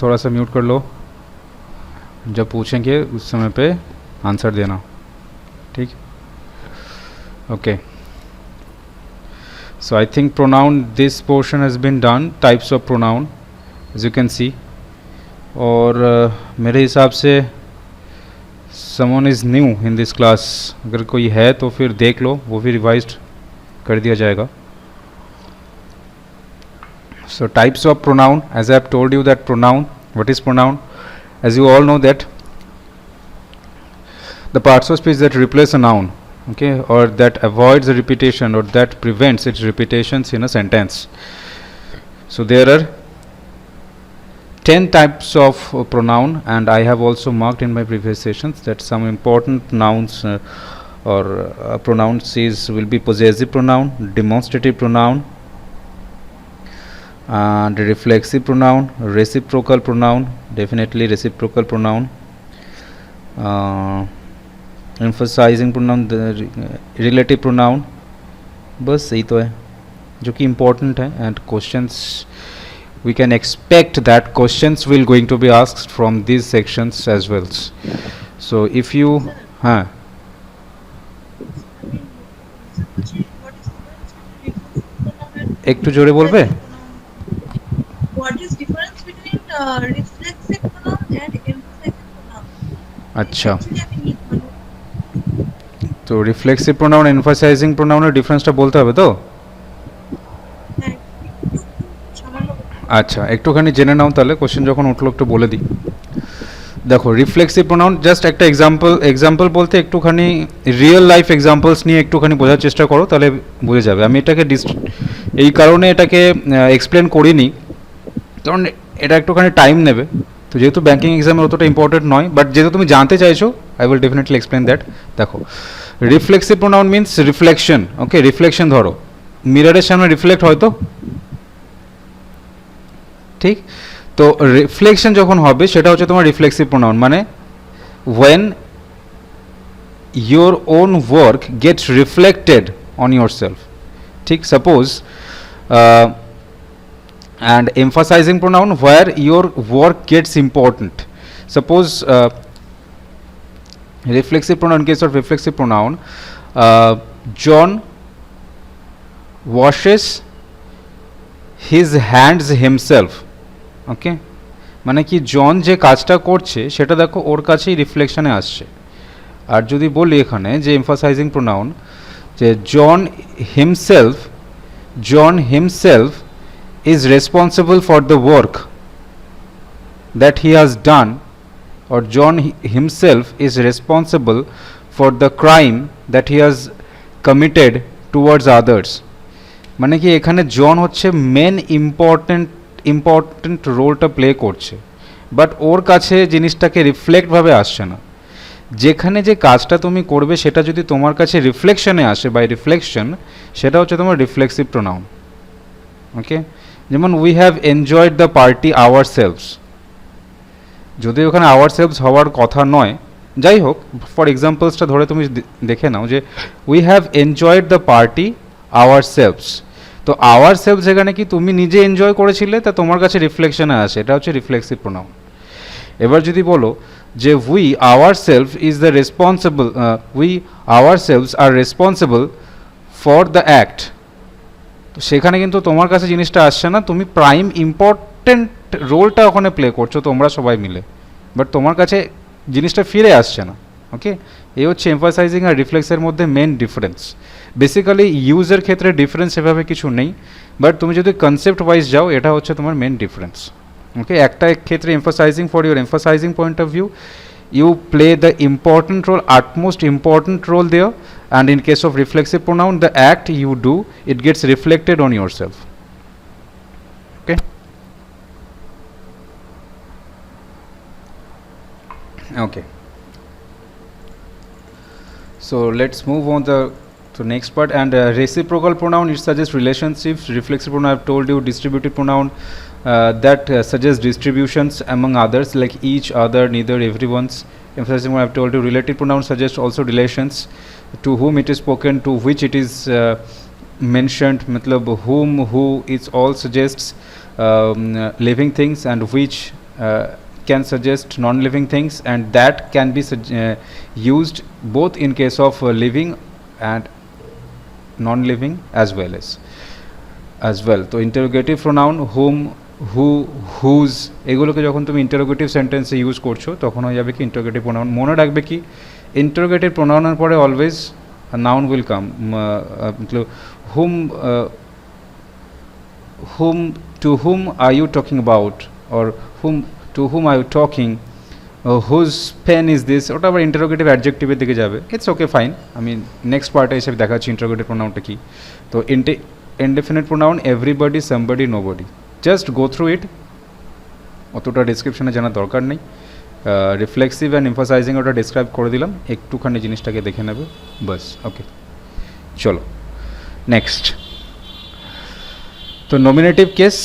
थोड़ा सा म्यूट कर लो, जब पूछेंगे उस समय पे आंसर देना, ठीक? Okay, so I think pronoun, this portion has been done, types of pronoun as you can see. और मेरे हिसाब से someone is new in this class, अगर कोई है तो फिर देख लो, वो भी रिवाइज्ड कर दिया जाएगा. So types of pronoun, as I have told you that pronoun, what is pronoun? As you all know that the parts of speech that replace a noun, okay, or that avoids a repetition, or that prevents its repetitions in a sentence. So there are 10 types of pronoun, and I have also marked in my previous sessions that some important nouns or pronouns will be possessive pronoun, demonstrative pronoun, and reflexive pronoun, reciprocal pronoun, definitely reciprocal pronoun, emphasizing pronoun, relative pronoun. बस यही तो है जो कि important है. And questions, we can expect that questions will going to be asked from these sections as well. So if you हाँ एक तो जोरे बोल बे. What is difference between reflexive pronoun and emphasive pronoun? अच्छा, Actually, तो reflexive pronoun एम्फासाइजिंग pronoun डिफरेंसটা বলতে হবে তো. আচ্ছা, একটুখানি জেনে নাও তাহলে, কোশ্চেন যখন উঠলো একটু বলে দিই. দেখো, রিফ্লেক্সিভ প্রোনাউন জাস্ট একটা এক্সাম্পল বলতে একটুখানি রিয়েল লাইফ এক্সাম্পলস নিয়ে একটুখানি বোঝার চেষ্টা করো, তাহলে বুঝে যাবে. আমি এটাকে এই কারণে এটাকে এক্সপ্লেন করিনি, কারণ এটা একটুখানি টাইম নেবে. তো যেহেতু ব্যাঙ্কিং এক্সামের অতটা ইম্পর্টেন্ট নয়, বাট যেহেতু তুমি জানতে চাইছো, I will definitely explain that. দেখো, রিফ্লেক্সিভ প্রোনাউন মিন্স রিফ্লেকশন. ওকে, রিফ্লেকশন ধরো মিররের সামনে রিফ্লেক্ট হয়তো, ঠিক? তো রিফ্লেকশন যখন হবে সেটা হচ্ছে তোমার রিফ্লেক্সিভ প্রোনাউন. মানে when your own work gets reflected on yourself, ঠিক? Suppose and emphasizing pronoun where your work gets important. Suppose reflexive pronoun, in case of reflexive pronoun, John washes his hands himself. ওকে, মানে কি জন যে কাজটা করছে সেটা দেখো ওর কাছেই রিফ্লেকশনে আসছে. আর যদি বলি এখানে যে এমফাসাইজিং প্রোনাউন, যে John himself is responsible for the work that he has done, or John himself is responsible for the crime that he has committed towards others. মানে কি এখানে জন হচ্ছে মেন ইম্পর্টেন্ট রোলটা প্লে করছে, বাট ওর কাছে জিনিসটাকে রিফ্লেক্টভাবে আসছে না. যেখানে যে কাজটা তুমি করবে সেটা যদি তোমার কাছে রিফ্লেকশনে আসে বাই রিফ্লেকশন, সেটা হচ্ছে তোমার রিফ্লেক্সিভ প্রোনাউন. ওকে, যেমন we have enjoyed the party hour সেলভস, যদি ওখানে আওয়ার সেলভস হওয়ার কথা নয়, যাই হোক, ফর এক্সাম্পলসটা ধরে তুমি দেখে নাও যে we have enjoyed the party hour selves. তো আওয়ার সেলফ যেখানে কি তুমি নিজে এনজয় করেছিলে, তা তোমার কাছে রিফ্লেকশনে আসে, এটা হচ্ছে রিফ্লেক্সিভ প্রোনাউন. এবার যদি বলো যে we our self is the responsible, we hour selves R responsible for the act, তো সেখানে কিন্তু তোমার কাছে জিনিসটা আসছে না, তুমি প্রাইম ইম্পর্টেন্ট রোলটা ওখানে প্লে করছো তোমরা সবাই মিলে, বাট তোমার কাছে জিনিসটা ফিরে আসছে না. ওকে, এই হচ্ছে এমফাসাইজিং আর রিফ্লেক্সের মধ্যে মেন ডিফারেন্স. বেসিক্যালি ইউজের ক্ষেত্রে ডিফারেন্স এভাবে কিছু নেই, বাট তুমি যদি কনসেপ্ট ওয়াইজ যাও, এটা হচ্ছে তোমার মেন ডিফারেন্স. ওকে, একটা ক্ষেত্রে emphasizing for your emphasizing point of view, you play the important role, utmost important role there, and in case of reflexive pronoun, the act you do, it gets reflected on yourself. Okay. Okay, so let's move on to next part. And reciprocal pronoun, it suggests relationships. Reflexive pronoun, I have told you, distributive pronoun that suggests distributions among others, like each, other, neither, everyone's. Emphasizing pronoun, I have told you. Relative pronoun suggests also relations, to whom it is spoken, to which it is mentioned, matlab whom, who, it all suggests living things, and which can suggest non-living things, and that can be used both in case of living and non-living as well. তো interrogative pronoun হুম, হু, whose, এগুলোকে যখন তুমি interrogative সেন্টেন্সে use করছো তখন হয়ে যাবে কি ইন্টারোগেটিভ প্রোনাউন। মনে রাখবে কি ইন্টারোগেটিভ প্রোনাউনের পরে always noun will come. Whom, whom, to whom are you talking about, or to whom are you talking, whose pen is this, ওটা আবার ইন্টারোগেটিভ অ্যাডজেক্টিভের দিকে যাবে। ইটস ওকে, ফাইন, আমি নেক্সট পার্টে হিসেবে দেখাচ্ছি ইন্টারোগেটিভ প্রোনাউনটা কি। তো indefinite pronoun everybody, somebody, nobody, just go through it, অতটা ডিসক্রিপশনে জানার দরকার নেই। রিফ্লেক্সিভ অ্যান্ড এমফাসাইজিং ওটা ডিসক্রাইব করে দিলাম, একটুখানি জিনিসটাকে দেখে নেবে বাস। ওকে, চলো নেক্সট। তো nominative case,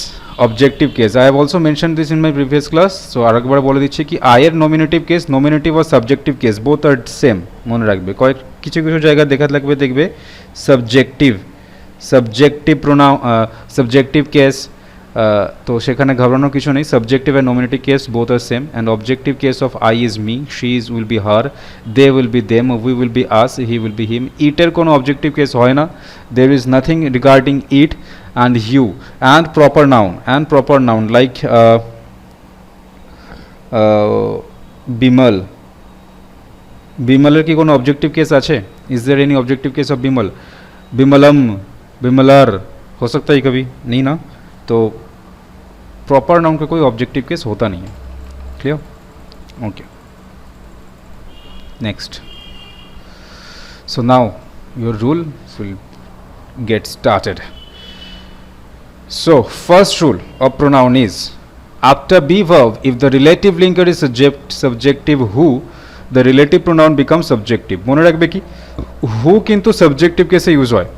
objective case, I have also mention this in my previous class. So আরেকবার বলে দিচ্ছি কি আয়ের nominative case, nominative R subjective case both are same, মনে রাখবে। কিছু জায়গায় দেখা লাগবে, দেখবে সাবজেক্টিভ প্রোনাউন, সাবজেক্টিভ কেস, তো সেখানে ঘাবড়ানোর কিছু নেই। Subjective and nominative case both are same. And objective case of I is me, she is will be her, they will be them, we will be us, he will be him. ইটের কোনো objective case হয় না, there is nothing regarding it and you. And proper noun like বিমলের কি কোনো objective case আছে? Is there any objective case of Bimal? বিমলম, বিমলার हो सकता है कभी नहीं ना, तो प्रॉपर नाउन का कोई ऑब्जेक्टिव केस होता नहीं है। Clear? Okay, next. So now your rule will get started. So, first rule of pronoun is after be verb, if the relative linker is subjective who, the relative pronoun becomes subjective. মনে রাখবে কি who কিন্তু subjective case use হয়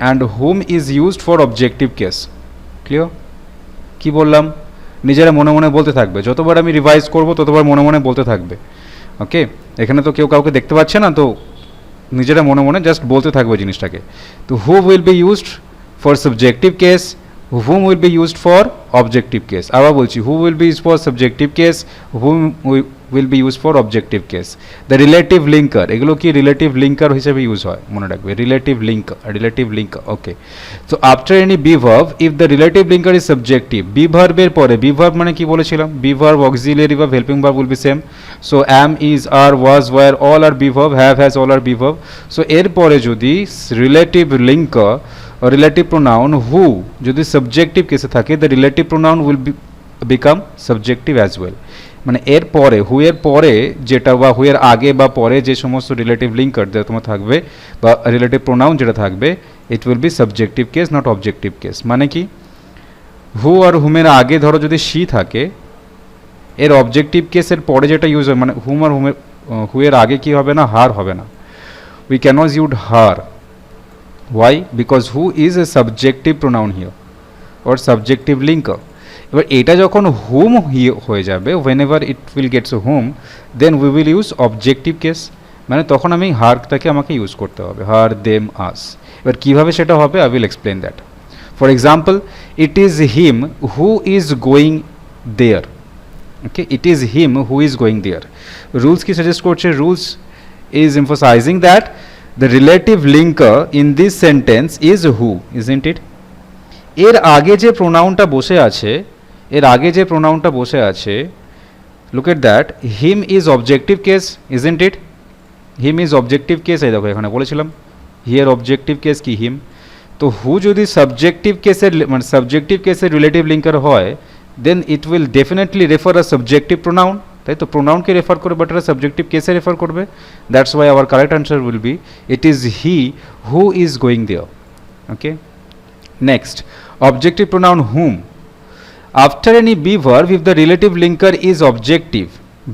and whom is used for objective case. Clear? কি বললাম? নিজেরা মনে মনে বলতে থাকবে, যতবার আমি রিভাইজ করব ততবার মনে মনে বলতে থাকবে। ওকে, এখানে তো কেউ কাউকে দেখতে পাচ্ছে না, তো নিজেরা মনে মনে জাস্ট বলতে থাকবে জিনিসটাকে। তো who will be used for subjective case, whom will be used for objective case. আবার বলছি, who will be used for subjective case, whom will be used for objective case. The relative linker, এগুলো কি relative linker হিসেবে use হয়, মনে রাখবে, relative linker. Okay, so after any be verb, if the relative linker is subjective, be verb এর পরে, be verb মানে কি বলেছিলাম, be verb, auxiliary verb, helping verb will be same. So am, is, are, was, were, all are be verb, have, has, all are be verb. So এর পরে যদি relative linker or relative pronoun who যদি subjective কেসে থাকে, the relative pronoun will become subjective as well. মানে এর পরে, হু এর পরে যেটা বা হু এর আগে বা পরে যে সমস্ত রিলেটিভ লিঙ্কার যেটা তোমার থাকবে বা রিলেটিভ প্রোনাউন যেটা থাকবে, ইট will be subjective case, not objective case. মানে কি হু আর হুমের আগে ধরো যদি শি থাকে, এর অবজেক্টিভ কেসের পরে যেটা ইউজ হয়, মানে হুম আর হু এর আগে কি হবে না, হার হবে না। We cannot use her. Why? Because who is a subjective pronoun here or subjective linker. এবার এটা যখন whom হয়ে যাবে, whenever it will gets a whom, then we will use objective case, মানে তখন আমি হারটাকে আমাকে ইউজ করতে হবে, হার, দেম, আস। এবার কীভাবে সেটা হবে, I will explain that. For example, it is him who is going there. Okay, it is him who is going there. Rules কি suggest করছে? Rules is emphasizing that the relative linker in this sentence is who, isn't it? এর আগে যে প্রোনাউনটা বসে আছে, look at that, him is objective case, isn't it? him is objective case, এই দেখো এখানে বলেছিলাম here objective case কি him। তো who যদি সাবজেক্টিভ কেসের মানে সাবজেক্টিভ কেসের রিলেটিভ লিঙ্কার হয়, then it will definitely refer a subjective pronoun, তাই তো প্রোনাউনকে রেফার করবে, বাট এটা সাবজেক্টিভ কেসে রেফার করবে। That's why our correct answer will be it is he who is going there. Okay, next, objective pronoun whom. After any be verb, if the relative linker is objective,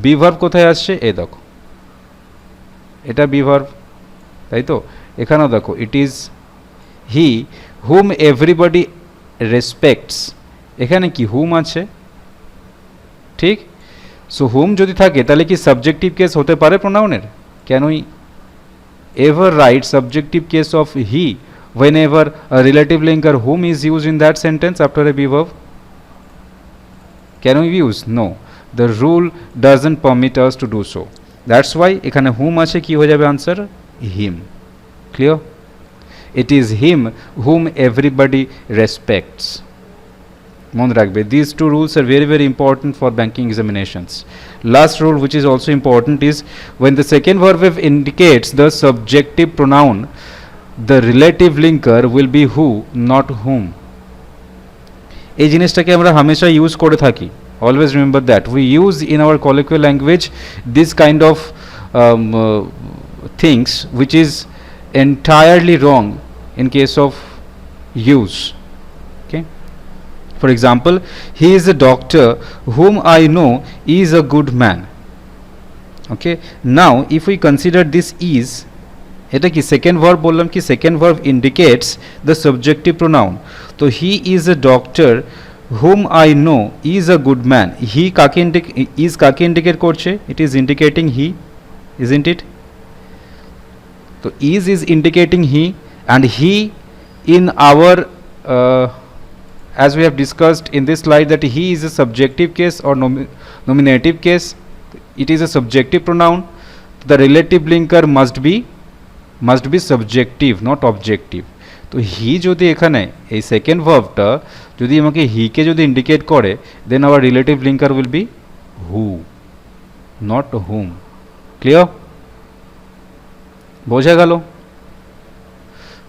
be verb কোথায় আসছে, এ দেখো এটা be verb, তাই তো। এখানেও দেখো ইট is he hmm everybody respects, এখানে কি হুম আছে, ঠিক। সো হুম যদি থাকে তাহলে কি সাবজেক্টিভ কেস হতে পারে প্রোনাউনের? Can we ever write subjective case of he whenever a relative linker whom is used in that sentence after a be verb? Can we use? No. the rule doesn't permit us to do so. That's why এখানে whom আছে কি হয়ে যাবে answer him. Clear? It is him whom everybody respects. মনে রাখবে, these two rules are very very important for banking examinations. Last rule which is also important is when the second verb indicates the subjective pronoun, the relative linker will be who, not whom. এই জিনিসটাকে আমরা হামেশা use করে থাকি. Always remember that we use in our colloquial language this kind of things which is entirely wrong in case of use. Okay, for example, he is a doctor whom I know is a good man. Okay, now if we consider this is, এটা কি second verb বললাম, কি second verb indicates the subjective pronoun. তো he is a doctor whom I know is a good man. He কাকে is কাকে indicate করছে? It is indicating he, isn't it? তো is indicating he, and he in our as we have discussed in this slide that he is a subjective case or nominative case, it is a subjective pronoun. The relative linker must be subjective, not objective. তো হি যদি এখানে এই second ভার্বটা যদি আমাকে হিকে যদি indicate করে, then our relative linker will be who, not whom. Clear? বোঝা গেল?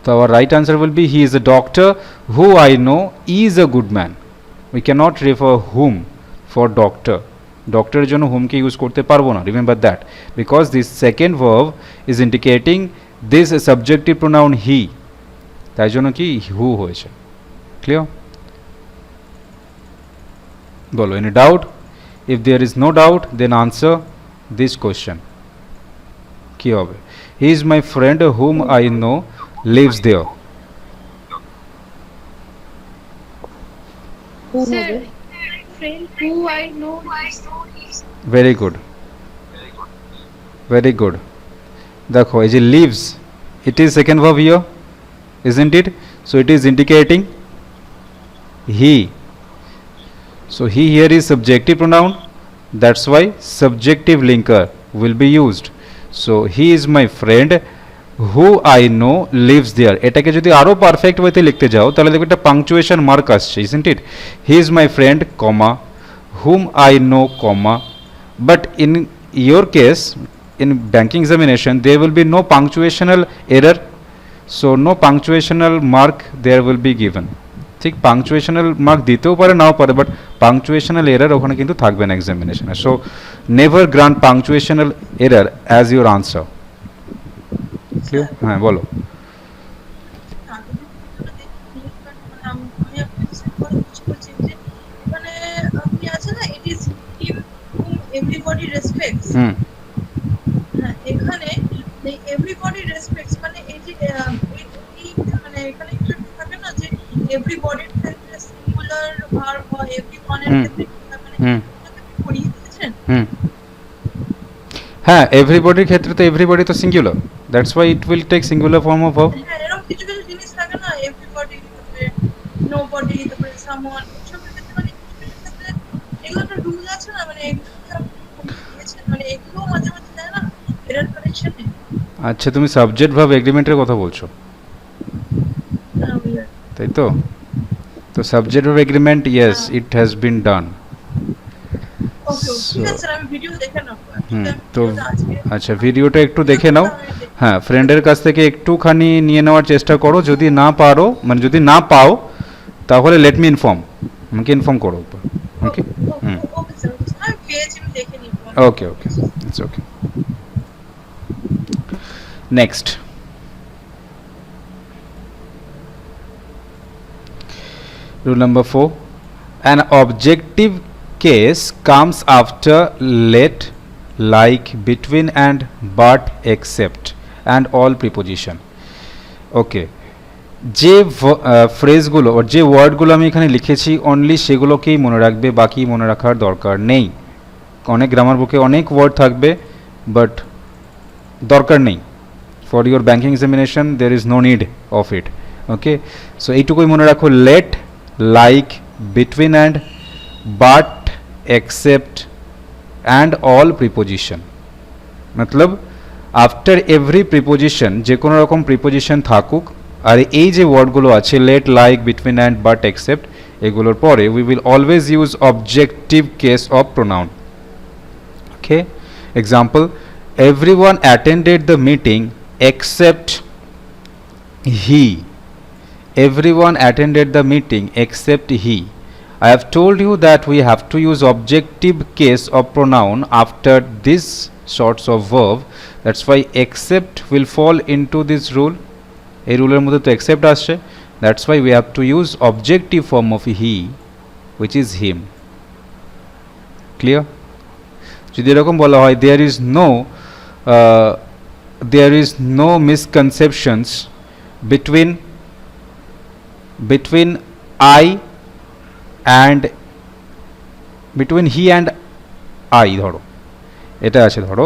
So our right answer will be he is a doctor who I know is a good man. We cannot refer whom for doctor. Doctor এর জন্য whom কে use করতে পারবো না. Remember that, because this second verb is indicating this subjective pronoun he. তাই জন্য কি who হয়েছে. Clear? বলো, any doubt? If there is no doubt, then answer this question. কি হবে? He is my friend whom I know lives there. Sir, friend who I know is. Very good, very good. দেখো এই যে lives, it is second verb here, isn't it? So it is indicating he. So he here is subjective pronoun, that's why subjective linker will be used. So he is my friend who I know lives there. এটাকে যদি আরো perfect ওয়েতে লিখতে যাও তাহলে দেখো একটা punctuation mark আসছে, isn't it? He is my friend, comma, whom I know, comma. But in your case, in banking examination, there will be no punctuational error. So no punctuational mark there will be given. ঠিক punctuational mark দিতেও পারে নাও পারে, but punctuational error ওখানে কিন্তু থাকবে না এক্সামিনেশনে. So never grant punctuational error as your answer. Clear? হ্যাঁ বলো. Everybody respects. এখানে everybody respects মানে এই যে মানে এখানে একটু থাকে না যে everybody এর ক্ষেত্রে সিঙ্গুলার ভার্ব হয়, everyone এর ক্ষেত্রে মানে পড়িয়ে দিয়েছেন. হ্যাঁ, এভরিবডির ক্ষেত্রে তো এভরিবডি তো singular, that's why it will take singular form of verb. হ্যাঁ, এরকম কিছু কিছু জিনিস থাকে না, everybody তারপরে nobody তারপরে someone, এসব ক্ষেত্রে মানে কিছু ক্ষেত্রে এগুলো একটা রুল আছে না, মানে মানে এগুলো মাঝে মাঝে দেয় না এরর কারেকশনে. আচ্ছা, তুমি সাবজেক্ট ভার্ব এগ্রিমেন্টের কথা বলছো, তাই তো? তো subject verb agreement, yes, it has been done. তো আচ্ছা, ভিডিওটা একটু দেখে নাও. হ্যাঁ, ফ্রেন্ডের কাছ থেকে একটুখানি নিয়ে নেওয়ার চেষ্টা করো. যদি না পারো, মানে যদি না পাও, তাহলে লেট মি ইনফর্ম, আমাকে ইনফর্ম করো. Okay, okay, okay, it's okay. Next, rule number 4, an objective case comes after let, like, between and but, except and all preposition. ওকে, যে ফ্রেজগুলো আর যে ওয়ার্ডগুলো আমি এখানে লিখেছি অনলি সেগুলোকেই মনে রাখবে, বাকি মনে রাখার দরকার নেই. অনেক গ্রামার বুকে অনেক ওয়ার্ড থাকবে, বাট দরকার নেই. For your banking examination there is no need of it. Okay, so এইটুকুই মনে রাখো, let, like, between and, but, except and all preposition. मतलब আফটার এভরি প্রিপোজিশন যে কোনো রকম প্রিপোজিশন থাকুক আর এই যে ওয়ার্ডগুলো আছে let like between and but except এগুলোর পরে we will always use objective case of pronoun okay example everyone attended the meeting except he everyone attended the meeting except he. I have told you that we have to use objective case of pronoun after these sorts of verb. That's why except will fall into this rule. এই রুলের মধ্যে তো except আসছে. That's why we have to use objective form of he, which is him. Clear? যদি এরকম বলা হয় there is no misconceptions between I and between he and I ধরো এটা আছে ধরো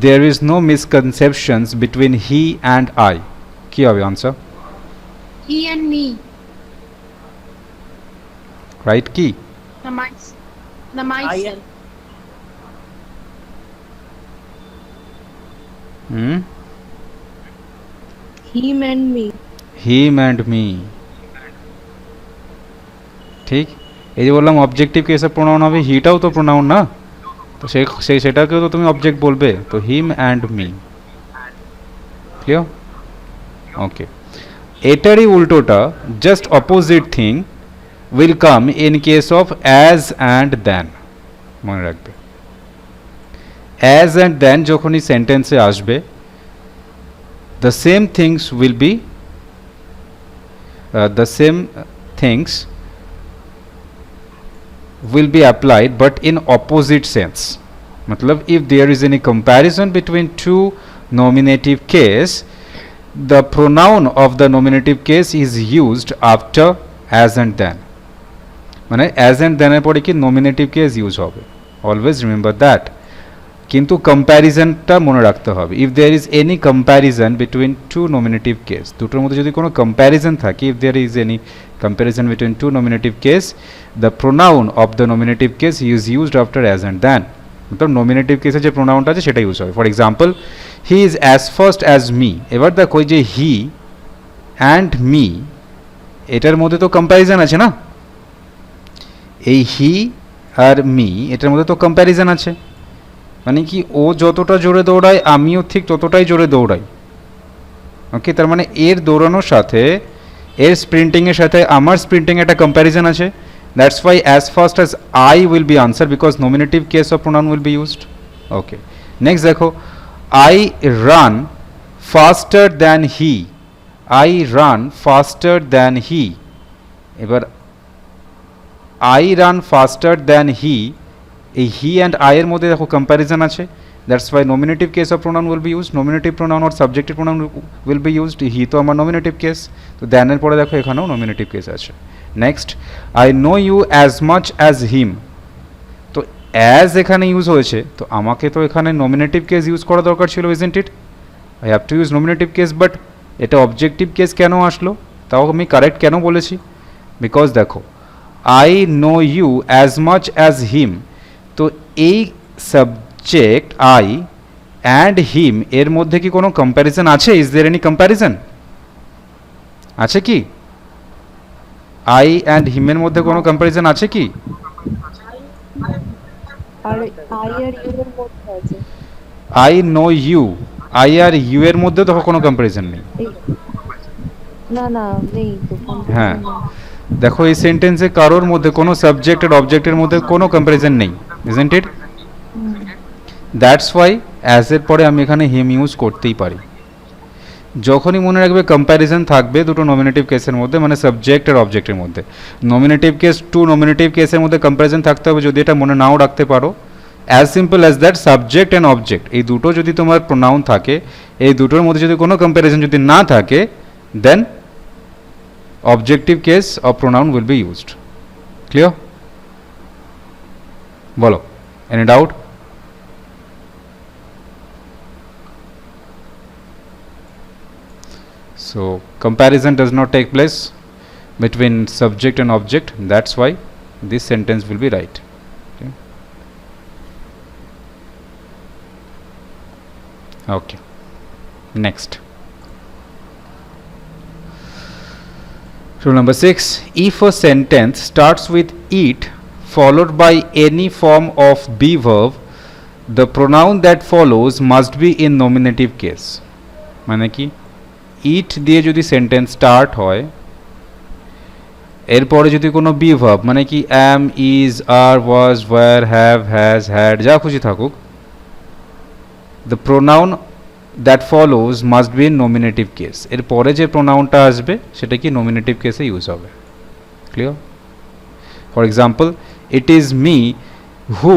there is no misconceptions between he and I কি হবে answer He and me. Right কি The mice. The mice. I and him and me. him and me ঠিক এই যে বললাম অবজেক্টিভ কেসে প্রোনাউন হবে হিটাও তো প্রোনাউন না তো সেটাকেও তো তুমি অবজেক্ট বলবে তো him and me clear okay এটারই উল্টোটা just opposite thing will come in case of as and then মনে রাখবে অ্যাজ অ্যান্ড দেন যখনই সেন্টেন্সে আসবে the same things will be the same things will be applied but in opposite sense matlab if there is any comparison between two nominative case the pronoun of the nominative case is used after as and then মানে as and then এর পরে কি nominative case use হবে always remember that কিন্তু কম্প্যারিজনটা মনে রাখতে হবে if there is any comparison between two nominative case দুটোর মধ্যে যদি কোনো কম্প্যারিজন থাকে if there is any comparison between two nominative case the pronoun of the nominative case is used after as and than মতলব nominative কেসে যে প্রোনাউনটা আছে সেটা ইউজ হবে for example he is as first as me এবার দেখো যে হি অ্যান্ড মি এটার মধ্যে তো কম্প্যারিজন আছে না এই হি আর মি এটার মধ্যে তো কম্প্যারিজন আছে মানে কি ও যতটা জোরে দৌড়ায় আমিও ঠিক ততটাই জোরে দৌড়াই ওকে তার মানে এর দৌড়ানোর সাথে এর স্প্রিন্টিংয়ের সাথে আমার স্প্রিন্টিং একটা কম্প্যারিজন আছে that's why as fast as I will be answer because nominative case of pronoun will be used okay next দেখো I run faster than he I run faster than he এবার I run faster than he এই he and I এর মধ্যে দেখো comparison আছে that's why nominative case of pronoun will be used nominative pronoun or subjective pronoun will be used he তো আমার nominative case তো দ্যানের পরে দেখো এখানেও নমিনেটিভ কেস আছে next I know you as much as him তো অ্যাজ এখানে ইউজ হয়েছে তো আমাকে তো এখানে নমিনেটিভ কেস ইউজ করা দরকার ছিল isn't it I have to use nominative case but এটা অবজেক্টিভ কেস কেন আসলো তাও আমি কারেক্ট কেন বলেছি বিকজ দেখো I know you as much as him তো এই সাবজেক্ট আই অ্যান্ড হিম এর মধ্যে কি কোনো কম্প্যারিজন আছে ইজ দেয়ার এনি কম্প্যারিজন আছে কি আই অ্যান্ড হিমের মধ্যে কোনো কম্প্যারিজন আছে কি আর আই আর ইউ এর মধ্যে আছে আই নো ইউ আই আর ইউ এর মধ্যে তো কোনো কম্প্যারিজন নেই না না নেই তো হ্যাঁ দেখো এই সেন্টেন্সে কারোর মধ্যে কোনো সাবজেক্ট আর অবজেক্টের মধ্যে কোনো কম্প্যারিজন নেই isn't it that's why as এর পরে আমি এখানে হিম ইউজ করতেই পারি যখনই মনে রাখবে কম্প্যারিজন থাকবে দুটো নমিনেটিভ কেসের মধ্যে মানে সাবজেক্ট আর অবজেক্টের মধ্যে নমিনেটিভ কেস টু নমিনেটিভ কেসের মধ্যে কম্প্যারিজন থাকতে হবে যদি এটা মনে নাও রাখতে পারো as simple as that subject and object এই দুটো যদি তোমার প্রোনাউন থাকে এই দুটোর মধ্যে যদি কোনো কম্প্যারিজন যদি না থাকে দেন objective case of pronoun will be used clear bolo any doubt so comparison does not take place between subject and object that's why this sentence will be right okay. Okay, next. Rule number 6. If a sentence starts with it followed by any form of be verb, the pronoun that follows must be in nominative case. মানে কি, ইট দিয়ে যদি sentence start হয়, এরপরে যদি কোনো B verb মানে কি am, is, are, was, were, have, has, had যা খুশি থাকুক, the pronoun that follows must be in nominative case. এরপরে যে প্রোনাউনটা আসবে সেটা কি নমিনেটিভ কেসে ইউজ হবে। Clear? For example, it is me who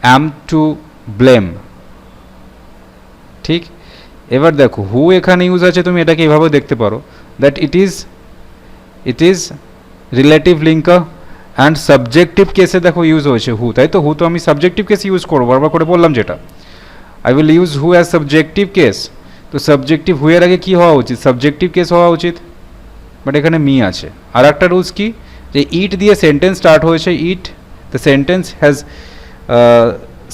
am to blame. ঠিক, এবার দেখো হু এখানে ইউজ আছে, তুমি এটাকে এভাবে দেখতে পারো that it is relative linker and subjective কেসে দেখো ইউজ হয়েছে হু, তাই তো? হু তো আমি সাবজেক্টিভ কেসে ইউজ করবো, বারবার করে বললাম যেটা, I will use who as subjective case. তো সাবজেক্টিভ হু এর আগে কী হওয়া উচিত? সাবজেক্টিভ কেস হওয়া উচিত, বাট এখানে মি আছে। আর একটা রুলস কি, যে ইট দিয়ে সেন্টেন্স স্টার্ট হয়েছে, it the sentence has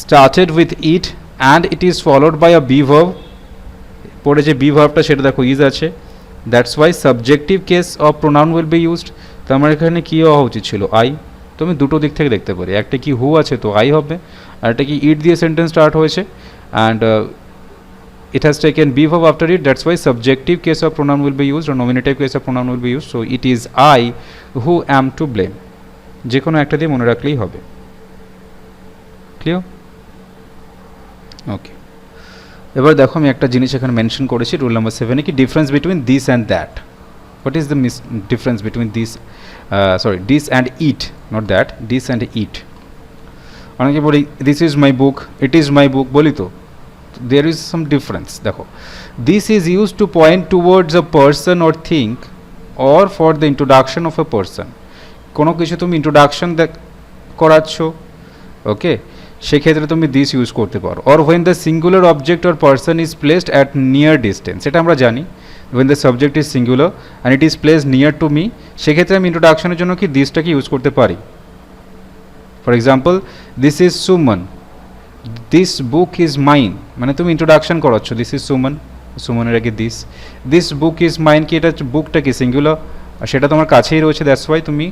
started with it and it is followed by a be verb. পরে যে বি ভার্বটা সেটা দেখো ইজ আছে, that's why subjective case of pronoun will be used. তো আমার এখানে কী হওয়া উচিত ছিল? আই। তো আমি দুটো দিক থেকে দেখতে পারি, একটা কি হু আছে তো আই হবে, আর একটা কি ইট দিয়ে সেন্টেন্স স্টার্ট হয়েছে and it has taken be verb after it, that's why subjective case of pronoun will be used or nominative case of pronoun will be used. So it is I who am to blame, যে কোনো একটা দিয়ে মনে রাখলেই হবে। Clear? ওকে, এবার দেখো আমি একটা জিনিস এখানে মেনশন করেছি রুল নাম্বার 7-এ, কি difference between this and that. What is the difference between this, this and it, not that, this and it. অনেকে বলি this is my book, it is my book, বলি তো there is some difference. দেখো, this is used to point towards a person or thing or for the introduction of a person. কোনো কিছু তুমি introduction করাচ্ছ, ওকে, সেক্ষেত্রে তুমি দিস ইউজ করতে পারো। or when the singular object or person is placed at near distance, এটা আমরা জানি, when the subject is singular and it is placed near to me, সেক্ষেত্রে আমি ইন্ট্রোডাকশনের জন্য কি দিসটাকে ইউজ করতে পারি। For example, this is Suman, this book is mine, মানে তুমি ইন্ট্রোডাকশন করাচ্ছ, দিস ইজ সুমন, সুমনের আগে this, this book is mine, কি এটা বুকটা কি সিঙ্গুলার আর সেটা তোমার কাছেই রয়েছে, দ্যাটস ওয়াই তুমি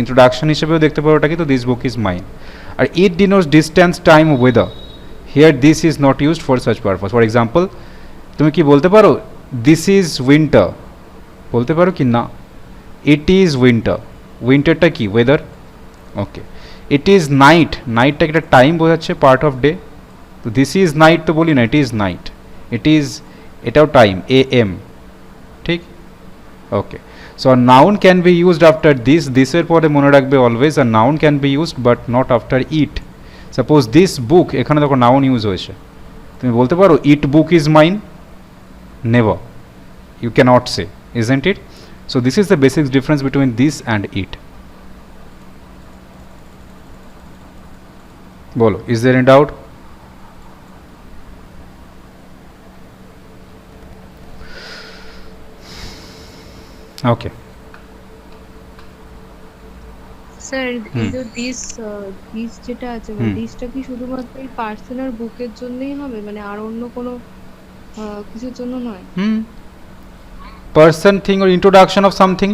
ইন্ট্রোডাকশন হিসেবেও দেখতে পারো ওটাকে, তো দিস বুক ইজ মাইন। আর it denotes distance, time, weather, here this is not used for such purpose. For example, তুমি কি বলতে পারো দিস ইজ উইন্টার, বলতে পারো কি না, ইট ইজ উইন্টার, উইন্টারটা কি weather, okay. It is night, নাইটটা একটা টাইম বোঝাচ্ছে, পার্ট অফ ডে, তো দিস ইজ নাইট তো বলি না, it is night, it is এটাও টাইম, AM, ঠিক, okay. So noun can be used after this, দিসের পরে মনে রাখবে অলওয়েজ, আর noun can be used but not after it. Suppose this book, এখানে দেখো নাউন ইউজ হয়েছে, তুমি বলতে পারো it book is mine, never, you can't say, isn't it? So this is the basic difference between this and it. বলো, is there any doubt? Okay, sir hmm. এই যে this যেটা আছে, দিসটা কি শুধুমাত্র এই পার্সন আর বুকের জন্যই হবে, মানে আর অন্য কোনো কিছুর জন্য নয়? Person, thing, or introduction of something,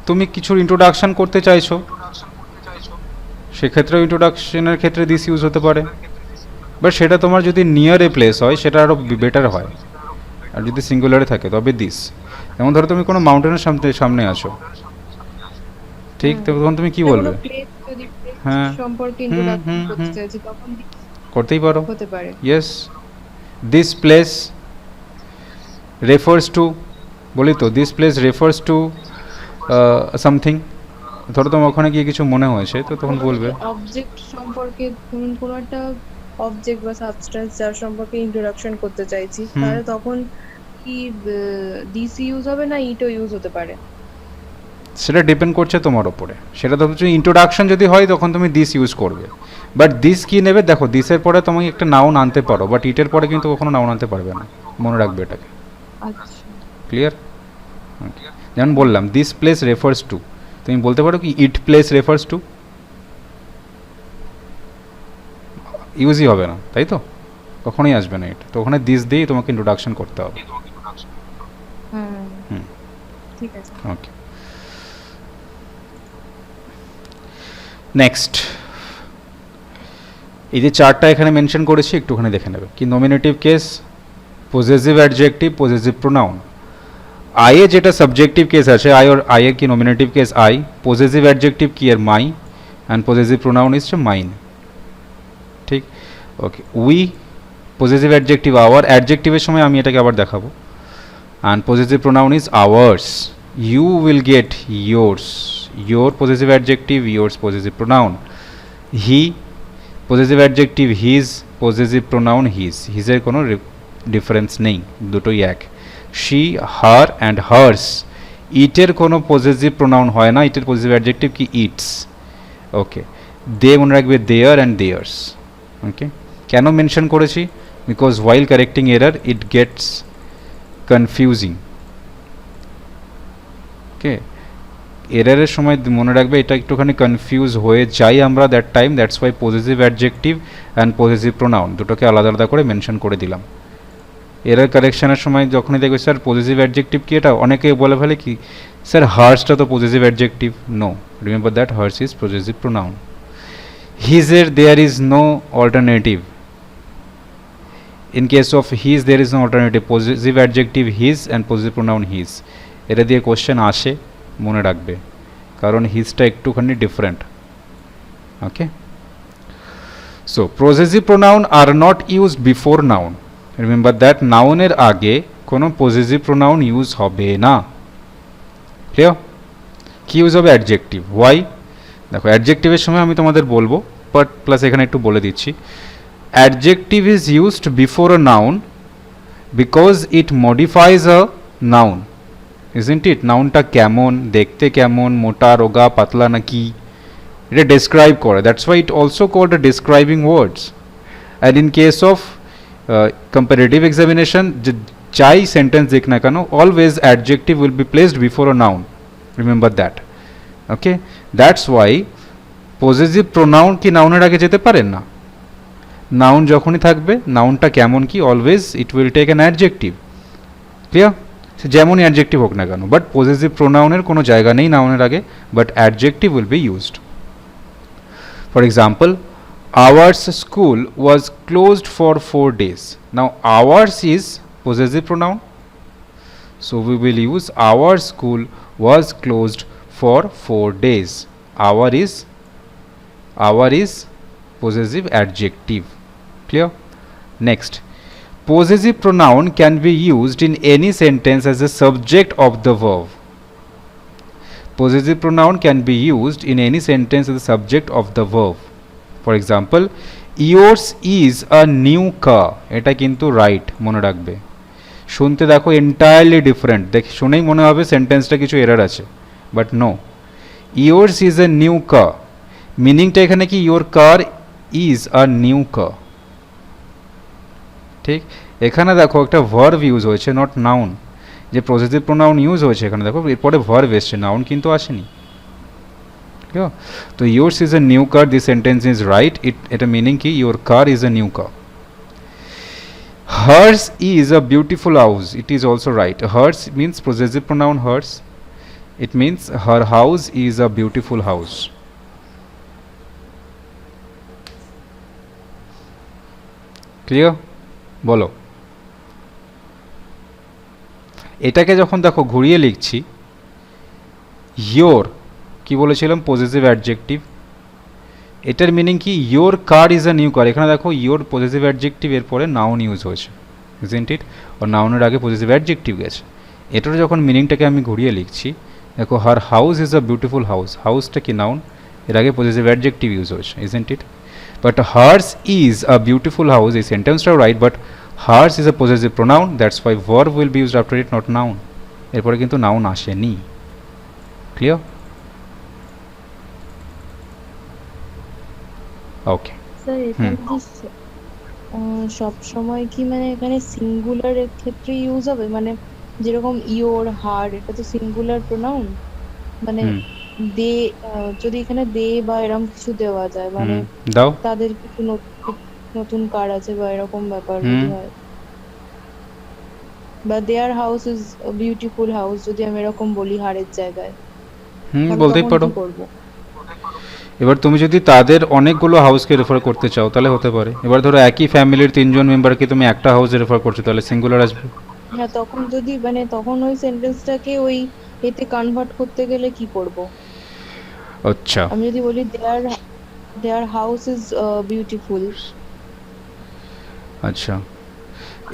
তুমি কিছুর ইন্ট্রোডাকশন করতে চাইছো, সেক্ষেত্রেও ইন্ট্রোডাকশনের ক্ষেত্রে দিস ইউজ হতে পারে, বাট সেটা তোমার যদি নিয়ার এ প্লেস হয় সেটা আরও বেটার হয়, আর যদি সিঙ্গুলারে থাকে তবে দিস। যেমন ধরো তুমি কোনো মাউন্টেনের সামনে আছো, ঠিক, তখন তুমি কি বলবে? প্লেস, যদি হ্যাঁ, সম্পর্কে হুম, ইন্ট্রোডাকশন হুম, করতে হুম। চাইছি তখন this করতেই পারো, হতে পারে। Yes, this place refers to, বলি তো this place refers to something, ধরো তোমার ওখানে গিয়ে কিছু মনে হয়েছে তো তখন বলবে। অবজেক্ট সম্পর্কে, ধরুন কোনো একটা অবজেক্ট বা সাবস্টেন্স যার সম্পর্কে ইন্ট্রোডাকশন করতে চাইছি, তাহলে তখন কি দিস ইউজ হবে না ইটও ইউজ হতে পারে? সেটা ডিপেন্ড করছে তোমার ওপরে, সেটা তো হচ্ছে ইন্ট্রোডাকশন যদি হয় তখন তুমি দিস ইউজ করবে, বাট দিস কি নেবে, দেখো দিসের পরে তুমি একটা নাউন আনতে পারো, বাট ইটের পরে কিন্তু কখনো নাউন আনতে পারবে না, মনে রাখবে এটাকে। আচ্ছা, ক্লিয়ার? যেমন বললাম দিস প্লেস রেফার্স টু, তুমি বলতে পারো কি ইট প্লেস রেফার্স টু, ইউজই হবে না, তাই তো? কখনোই আসবে না এটা, তো ওখানে দিস দিয়েই তোমাকে ইন্ট্রোডাকশন করতে হবে। হুম হুম। ঠিক আছে। ওকে, নেক্সট এই যে চারটা এখানে মেনশন করেছি একটুখানি দেখে নেবে কি nominative case, possessive adjective, possessive pronoun. I এ যেটা সাবজেক্টিভ কেস আছে আই और আই এর কি nominative case I, possessive adjective কি এর my, and possessive pronoun is mine. ঠিক, okay. We possessive adjective, our অ্যাডজেক্টিভের সময় আমি এটাকে আবার দেখাবো। And possessive pronoun is ours, you will get yours, your possessive adjective, yours possessive pronoun. He possessive adjective, his possessive pronoun his, হিজের কোনো difference নেই, দুটোই এক। শি, হার অ্যান্ড হার্স, ইটের কোনো পজেসিভ প্রোনাউন হয় না, ইটের পজেসিভ অ্যাডজেক্টিভ কি ইটস। ওকে, দে মনে রাখবে দেয়ার অ্যান্ড দেয়ার্স। ওকে, কেন মেনশন করেছি? Because while correcting error it gets confusing. Okay, এরারের সময় মনে রাখবে এটা একটুখানি কনফিউজ হয়ে যাই আমরা, that time, that's why possessive adjective and possessive pronoun দুটোকে আলাদা আলাদা করে মেনশন করে দিলাম। এরার কারেকশনের সময় যখনই দেখবে স্যার পজেসিভ অ্যাডজেক্টিভ কি, এটা অনেকে বলে ফেলে কি স্যার হার্সটা তো possessive adjective. No, remember that hers is possessive pronoun. হিজের there is no alternative, in case of his there is no alternative, possessive adjective his and possessive pronoun his. এটা দিয়ে কোশ্চেন আসে, মনে রাখবে, কারণ হিজটা একটুখানি different. Okay, so possessive pronoun are not use before noun, remember that নাউনের আগে কোনো পজেসিভ প্রোনাউন ইউজ হবে না। ক্লিয়ার? কি ইউজ হবে? অ্যাডজেক্টিভ। ওয়াই? দেখো অ্যাডজেক্টিভের সময় আমি তোমাদের বলবো, বাট প্লাস এখানে একটু বলে দিচ্ছি। Adjective is used before a noun because it modifies a noun, isn't it? নাউনটা কেমন, দেখতে কেমন, মোটা, রোগা, পাতলা নাকি, এটা ডেসক্রাইব করে, that's why it also called a describing words. And in case of comparative examination, যাই সেন্টেন্স দেখ না কেন, always adjective will be placed before a noun, remember that. Okay, that's why possessive pronoun কি নাউনের আগে যেতে পারেন না। নাউন যখনই থাকবে, নাউনটা কেমন কি, always it will take an adjective. Clear? সে যেমনই অ্যাডজেক্টিভ হোক না কেন, বাট পজেসিভ প্রোনাউনের কোনো জায়গা নেই নাউনের আগে, but adjective will be used. For example, ours school was closed for 4 days. Now ours is possessive pronoun, so we will use our school was closed for 4 days. Our is possessive adjective. Clear? Next, possessive pronoun can be used in any sentence as a subject of the verb. Possessive pronoun can be used in any sentence as a subject of the verb. For example, yours is a new কার, এটা কিন্তু right, মনে রাখবে। শুনতে দেখো entirely different, শুনেই মনে হবে সেন্টেন্সটা কিছু এরার আছে, but no, yours is a new car, মিনিংটা এখানে কি, your car is a new car. ঠিক, এখানে দেখো একটা ভার্ব ইউজ হয়েছে, নট নাউন। যে পজেসিভ প্রোনাউন ইউজ হয়েছে এখানে দেখো, এরপরে ভার্ব এসছে, নাউন কিন্তু আসেনি। Yeah. So yours is a new car, this sentence is right, it a meaning ki your car is a new car. Hers is a beautiful house, it is also right. Hers means possessive pronoun hers, it means her house is a beautiful house. Clear? বলো, এটাকে যখন দেখো ঘুরিয়ে লিখছি, your কি বলেছিলাম, possessive adjective, এটার meaning কি, your car is a new কার। এখানে দেখো ইয়োর পজেসিভ অ্যাডজেক্টিভ, এরপরে নাউন ইউজ হয়েছে, ইজন্ট ইট? ও নাউনের আগে পজেসিভ অ্যাডজেক্টিভ গেছে। এটার যখন মিনিংটাকে আমি ঘুরিয়ে লিখছি, দেখো her house is a beautiful house, হাউসটা কি নাউন, এর আগে পজেসিভ অ্যাডজেক্টিভ ইউজ হয়েছে, isn't it? But hers is a beautiful house, এই সেন্টেন্সটাও right, but hers is a possessive pronoun, that's why verb will be used after it, not noun. এরপরে কিন্তু noun আসেনি। ক্লিয়ার? ওকে, sir এখানে কি সব সময় কি মানে এখানে সিঙ্গুলারের ক্ষেত্রে ইউজ হবে, মানে যেরকম ইয়োর, হার, এটা তো সিঙ্গুলার প্রোনাউন, মানে যদি এখানে দে বা এরকম কিছু দেওয়া যায়, মানে দাও, তাদের কিছু নতুন কার আছে বা এরকম ব্যাপার হুম। যদি হয়, বা their house is beautiful house যদি আমি এরকম বলি হারের জায়গায়, তাহলে বলতেই তখন পারো। কি করব? এবার তুমি যদি তাদের অনেকগুলো হাউসকে রেফার করতে চাও তাহলে হতে পারে। এবার ধরো একই ফ্যামিলির 3জন মেম্বারকে তুমি একটা হাউসে রেফার করছো, তাহলে সিঙ্গুলার আসবে। হ্যাঁ, তখন যদি মানে তখন ওই সেন্টেন্সটাকে ওই এতে কনভার্ট করতে গেলে কি করব? আচ্ছা, আমি যদি বলি দেয়ার হাউস ইজ বিউটিফুল, আচ্ছা,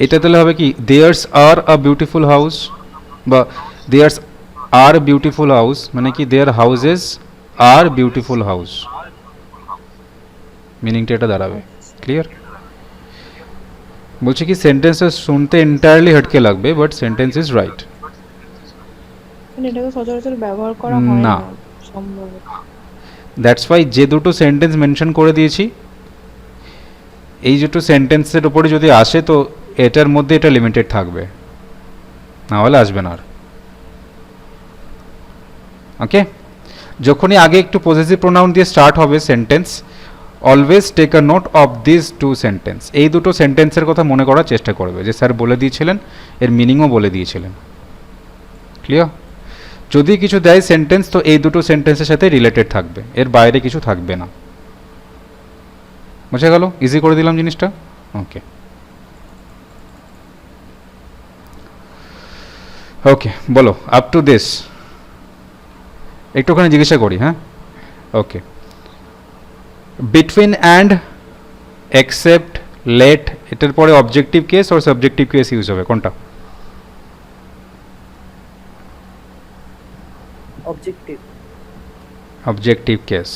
এটা তাহলে হবে কি, theirs are a beautiful house, বা দেয়ার্স আর বিউটিফুল হাউস মানে কি their houses are beautiful house, মিনিংটা এটা দাঁড়াবে। ক্লিয়ার? বলছি কি সেন্টেন্সটা শুনতে এন্টায়ারলি হটকে লাগবে, বাট সেন্টেন্স ইজ রাইট। মানে এটাকে সচরাচর ব্যবহার করা হয় না। না সম্ভবত। দ্যাটস ওয়াই যে দুটো সেন্টেন্স মেনশন করে দিয়েছি, এই দুটো সেন্টেন্সের উপরে যদি আসে তো এটার মধ্যে এটা লিমিটেড থাকবে, না হলে আসবে না আর। ওকে, যখনই আগে একটু পজেসিভ প্রোনাউন দিয়ে স্টার্ট হবে sentence, always take a note of this two sentence. এই দুটো সেন্টেন্সের কথা মনে করার চেষ্টা করবে, যে স্যার বলে দিয়েছিলেন, এর মিনিংও বলে দিয়েছিলেন। ক্লিয়ার? যদি কিছু দেয় সেন্টেন্স তো এই দুটো সেন্টেন্সের সাথে রিলেটেড থাকবে, এর বাইরে কিছু থাকবে না। বুঝে গেল? ইজি করে দিলাম জিনিসটা। ওকে, ওকে, বলো আপ টু দিস। একটুখানি জিজ্ঞাসা করি, হ্যাঁ? Okay, between and, except, let, এটার পরে অবজেক্টিভ কেস আর সাবজেক্টিভ কেস ইউজ হবে, কোনটা? Objective. Objective case,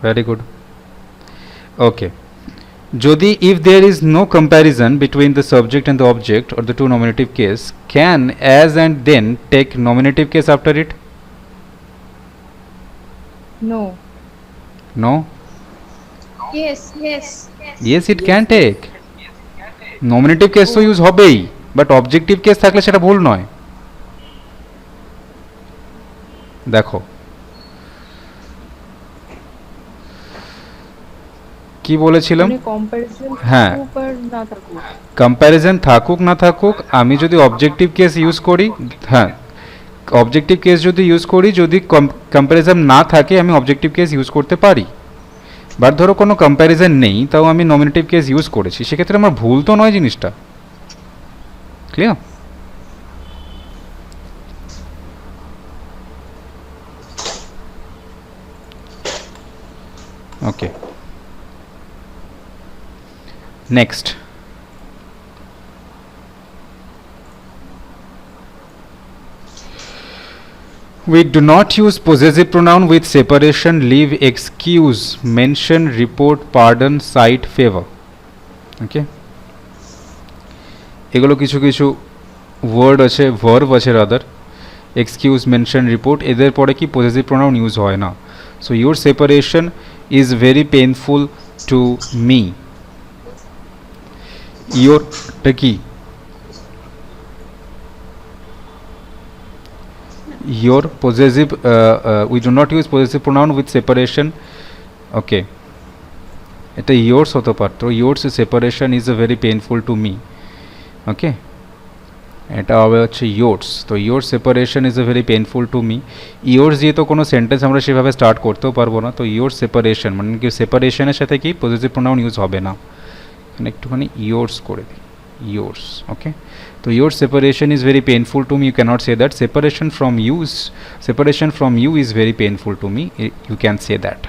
very good. Okay, যদি if there is no comparison between the subject and the object or the two nominative case, can as and then take nominative case after it? No, No? Yes, yes. Yes, it can take. Nominative case তো use হবেই, but objective case থাকলে সেটা ভুল নয়। দেখো কি বলেছিলাম, মানে কম্পারিজন হ্যাঁ। থাকুক আর না থাকুক। কম্প্যারিজন থাকুক না থাকুক, আমি যদি অবজেক্টিভ কেস ইউজ করি, হ্যাঁ, অবজেক্টিভ কেস যদি ইউজ করি, যদি কম্প্যারিজন না থাকে আমি অবজেক্টিভ কেস ইউজ করতে পারি। বাট ধরো কোনো কম্প্যারিজন নেই, তাও আমি নমিনেটিভ কেস ইউজ করেছি, সেক্ষেত্রে আমার ভুল তো নয় জিনিসটা। Clear? Okay, next. We do not use possessive pronoun with separation, leave, excuse, mention, report, pardon, cite, favor. Okay? এগুলো কিছু কিছু ওয়ার্ড আছে, ভার্ব আছে রাদার, এক্সকিউজ, মেনশন, রিপোর্ট, এদের পরে কি পজেসিভ প্রোনাউন ইউজ হয় না। So your separation is very painful to me. ইয়োরটা কি? Your possessive, we do not use possessive pronoun with separation. Okay, এটা yours হতে পারতো, yours separation is a very painful to me. Okay, এটা হবে হচ্ছে yours, তো your separation is a very painful to me. yours দিয়ে তো কোনো সেন্টেন্স আমরা সেভাবে স্টার্ট করতেও পারবো না, তো your separation মানে কি সেপারেশনের সাথে কি পজেসিভ প্রোনাউন ইউজ হবে না, এখানে একটুখানি yours করে দিই, yours. Okay, so your separation is very painful to me, you cannot say that. Separation from you is very painful to me, you can say that.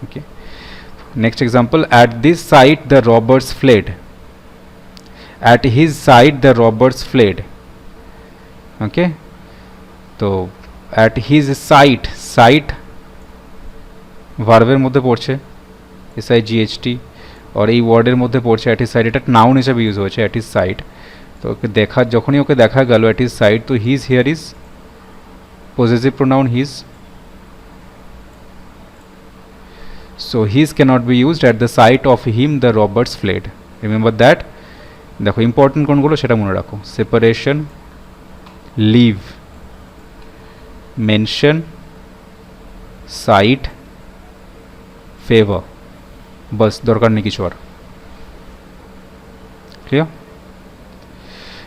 Okay, next example, at this site the robbers fled. At his side the robbers fled. Okay, so at his site ভার্বের মধ্যে পড়ছে, SIGHT, আর এই ওয়ার্ডের মধ্যে পড়ছে at his side, এটা noun হিসেবে use হয়েছে অ্যাট হিজ সাইড। তো ওকে যখনই ওকে দেখা গেল অ্যাট হিজ সাইড, তো his here is possessive pronoun his, so his cannot be used at the sight of him the robbers fled. Remember that. দেখো important কোনগুলো সেটা মনে রাখো, separation, leave, mention, sight, favour, বাস, দরকার নেই কিছু আর। Clear?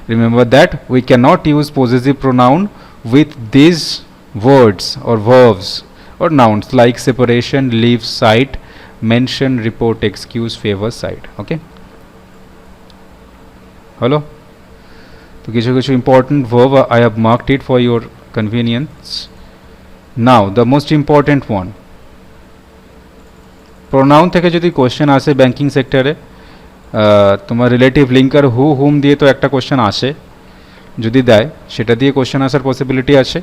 Remember that we cannot use possessive pronoun with these words or verbs or nouns like separation, leave, cite, mention, report, excuse, favor, cite. Okay? Hello? So কিছু important verb I have marked it for your convenience. Now the most important one. Pronoun থেকে যদি question আসে banking সেক্টরে, তোমার relative linker হু হুম দিয়ে তো একটা question আসে, যদি দেয় সেটা দিয়ে কোশ্চেন আসার পসিবিলিটি আছে।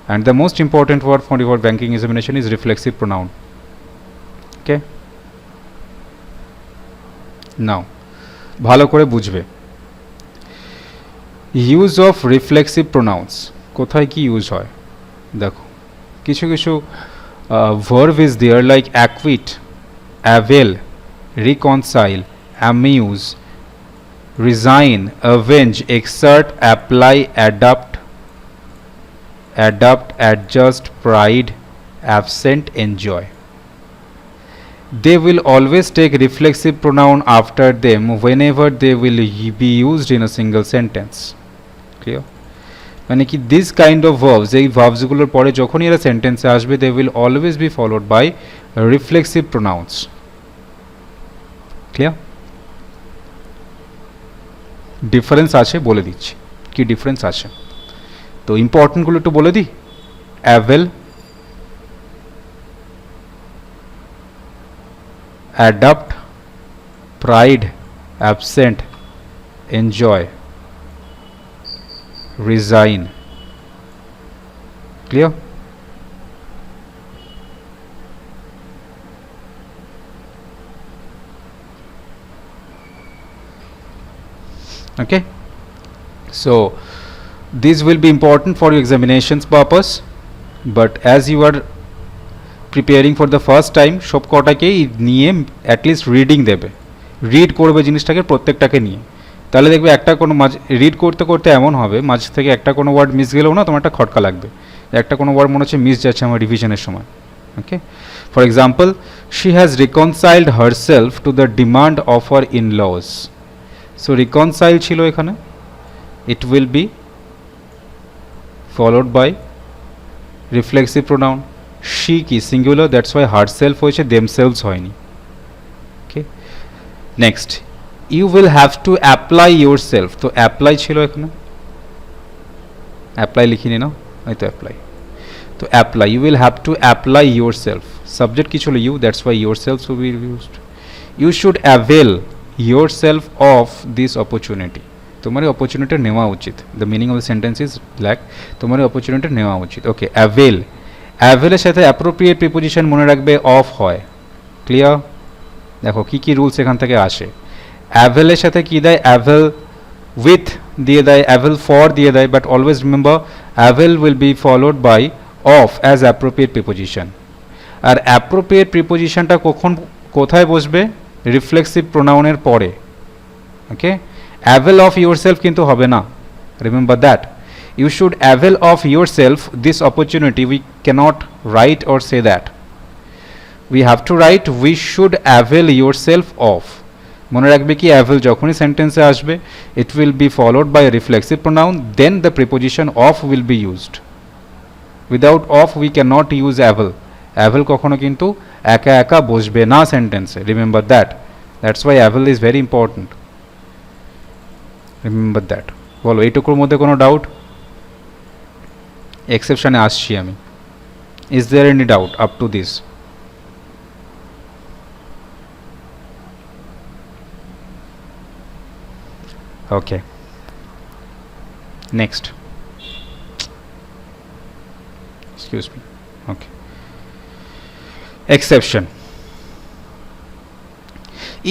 And the most important word for your banking examination is reflexive pronoun. Okay, now ভালো করে বুঝবে ইউজ অফ রিফ্লেক্সিভ প্রোনাউন্স কোথায় কি ইউজ হয়। দেখো কিছু কিছু verb is there like acquit, avail, reconcile, amuse, resign, avenge, exert, apply, adapt, adjust, pride, absent, enjoy. They will always take reflexive pronoun after them whenever they will be used in a single sentence. Clear? মানে কি this kind of verbs, এই ভার্বসগুলোর পরে যখনই এরা সেন্টেন্সে আসবে they will always be followed by reflexive pronouns. Clear? Difference আছে বলে দিচ্ছি, কি ডিফারেন্স আছে। তো ইম্পর্টেন্টগুলো একটু বলে দিই। Avail, adapt, pride, absent, enjoy, resign. Clear? Okay, so these will be important for your examinations purpose, but as you are preparing for the first time সব কটাকেই নিয়ে অ্যাটলিস্ট রিডিং দেবে, রিড করবে জিনিসটাকে প্রত্যেকটাকে নিয়ে, তাহলে দেখবে একটা কোনো রিড করতে করতে এমন হবে মাঝ থেকে একটা কোনো ওয়ার্ড মিস গেলেও না তোমার একটা খটকা লাগবে, একটা কোনো ওয়ার্ড মনে হচ্ছে মিস যাচ্ছে আমার রিভিশনের সময়। Okay, for example she has reconciled herself to the demand of her in-laws. So reconcile ছিল এখানে, it will be followed by reflexive pronoun. She কি singular, that's why herself হয়েছে, themselves হয়নি। Okay, next you will have to apply yourself, তো apply ছিল এখানে, apply লিখিনি না, এই তো apply, তো apply, you will have to apply yourself, subject কি ছিল you, that's why yourself will be used. You should avail yourself of this opportunity, তোমার অপরচুনিটি নেওয়া উচিত, the meaning of the sentence is black, তোমার opportunity নেওয়া উচিত। ওকে, avail, avail এর সাথে appropriate preposition মনে রাখবে অফ হয়। ক্লিয়ার? দেখো কি কি রুলস এখান থেকে আসে। avail এর সাথে কি দেয়, avail with দিয়ে দেয়, avail for দিয়ে দেয়, but always remember avail will be followed by of as appropriate preposition। R appropriate prepositionটা কখন কোথায় বসবে, রিফ্লেক্সিভ প্রোনাউনের পরে। ওকে, অ্যাভেল অফ ইয়োরসেলফ কিন্তু হবে না, remember that. You should avail of yourself this opportunity, we cannot write or say that, we have to write we should avail yourself of. মনে রাখবে কি অ্যাভেল যখনই সেন্টেন্সে আসবে it will be followed by reflexive pronoun, then the preposition of will be used. Without of we can not use avail, avail কখনো কিন্তু একা একা বসবে না সেন্টেন্সে, remember that, that's why avail is very important, remember that. বলো এইটুকুর মধ্যে কোনো ডাউট? এক্সেপশনে আসছি আমি, is there any doubt up to this? Okay, next, excuse me, okay, exception.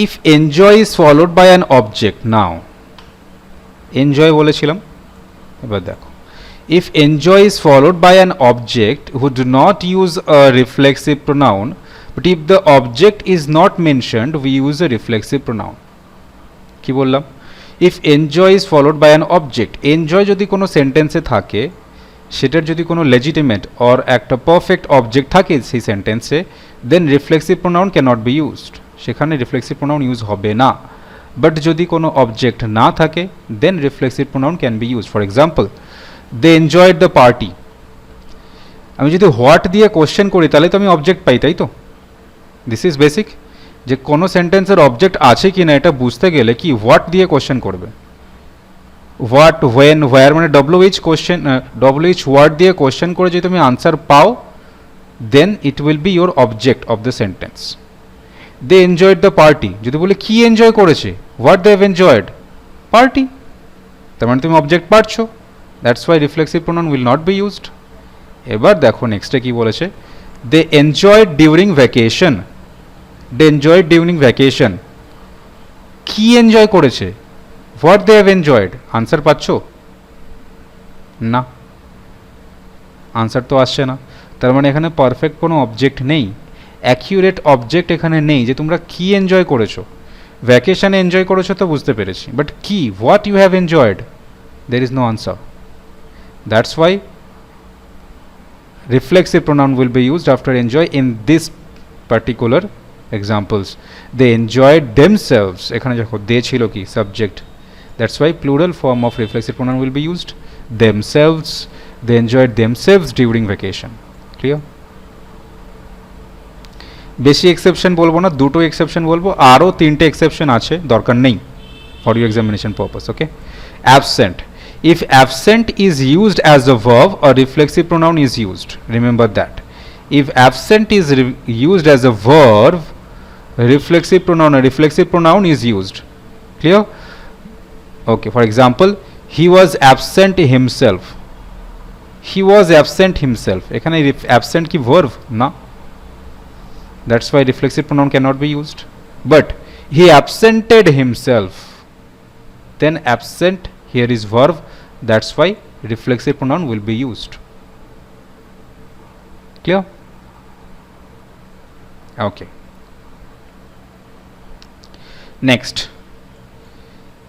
If enjoy is followed by an object, now enjoy বলেছিলাম, এবার দেখো, if enjoy is followed by an object who do not use a reflexive pronoun, but if the object is not mentioned we use a reflexive pronoun। কি বললাম, if enjoy is followed by an object, enjoy যদি কোনো সেন্টেন্সে থাকে, সেটার যদি কোনো legitimate or একটা পারফেক্ট অবজেক্ট থাকে সেই সেন্টেন্সে, then reflexive pronoun cannot be used, সেখানে রিফ্লেক্সিভ প্রোনাউন ইউজ হবে না। বাট যদি কোনো অবজেক্ট না থাকে then reflexive pronoun can be use. For example, they enjoyed the party. আমি যদি হোয়াট দিয়ে কোশ্চেন করি তাহলে তো আমি অবজেক্ট পাই, তাই তো? দিস ইজ বেসিক, যে কোনো সেন্টেন্সের অবজেক্ট আছে কি না এটা বুঝতে গেলে কি হোয়াট দিয়ে কোশ্চেন করবে। হোয়াট, ওয়েন, হোয়ার, মানে ডব্লিউএইচ কোশ্চেন, ডব্লিউএইচ ওয়ার্ড দিয়ে কোশ্চেন করে যদি তুমি আনসার পাও then it will be your object of the sentence. They enjoyed the party, যদি বলে কি এনজয় করেছে, what they have enjoyed, party, তার মানে তুমি অবজেক্ট পাচ্ছো, that's why reflexive pronoun will not be used. এবার দেখো নেক্সটে কি বলেছে, they enjoyed during vacation. They enjoyed during vacation, কি এনজয় করেছে, what they have enjoyed, answer পাচ্ছ না, আনসার তো আসছে না। তার মানে এখানে পারফেক্ট কোনো অবজেক্ট নেই, অ্যাকিউরেট অবজেক্ট এখানে নেই যে তোমরা কি এনজয় করেছো। ভ্যাকেশনে এনজয় করেছো তো বুঝতে পেরেছি, বাট কি, what you have enjoyed, there is no answer. That's why reflexive pronoun will be used after enjoy in this particular examples. They enjoyed themselves, এখানে দেখো they ছিল কি subject, that's why plural form of reflexive pronoun will be used, themselves, they enjoyed themselves during vacation. Clear? বেশি exception বলবো না, দুটো exception বলবো, আরও তিনটে এক্সেপশন আছে, দরকার নেই for you examination purpose. Okay, absent, if absent is used as a verb, a reflexive pronoun is used, remember that. If absent is used as a verb, a reflexive pronoun is used. Clear? Okay, for example, he was absent himself, he was absent himself, এখানে absent কি verb না, that's why reflexive pronoun cannot be used. But he absented himself, then absent here is verb, that's why reflexive pronoun will be used. Clear? Okay, next,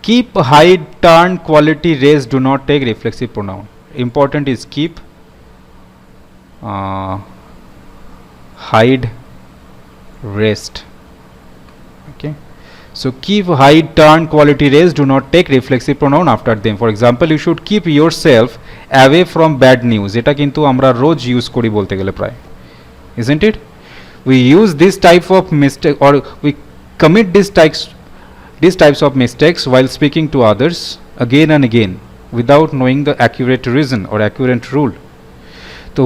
keep, hide, turn, quality, raise do not take reflexive pronoun. Important is keep, hide, rest. Okay, so keep, hide, turn, quality, raise do not take reflexive pronoun after them. For example, you should keep yourself away from bad news, এটা কিন্তু আমরা রোজ use করি বলতে গেলে প্রায়, isn't it? We use this type of mistake, or we commit these types of mistakes while speaking to others again and again without knowing the accurate reason or accurate rule. So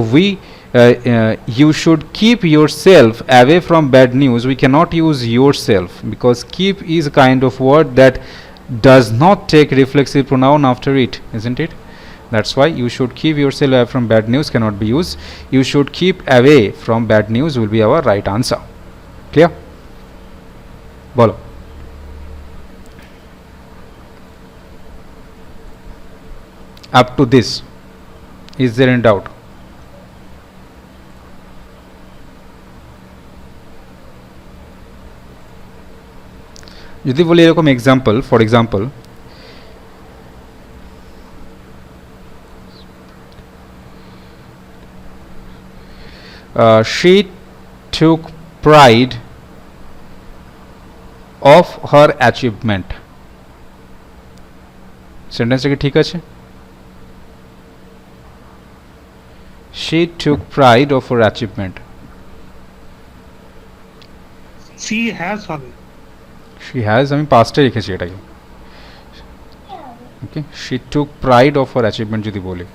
you should keep yourself away from bad news. We cannot use yourself because keep is a kind of word that does not take reflexive pronoun after it, isn't it? That's why you should keep yourself away from bad news cannot be used. You should keep away from bad news will be our right answer. Clear? Bolo. Up to this, is there any doubt? যদি বলি এরকম example, for example, she took pride of her achievement, সেন্টেন্সটা কি ঠিক আছে? she took pride of her achievement, she has হবে, she has, আমি পাস্টে লিখেছি এটাকে। ওকে, she took pride of her achievement যদি বলি,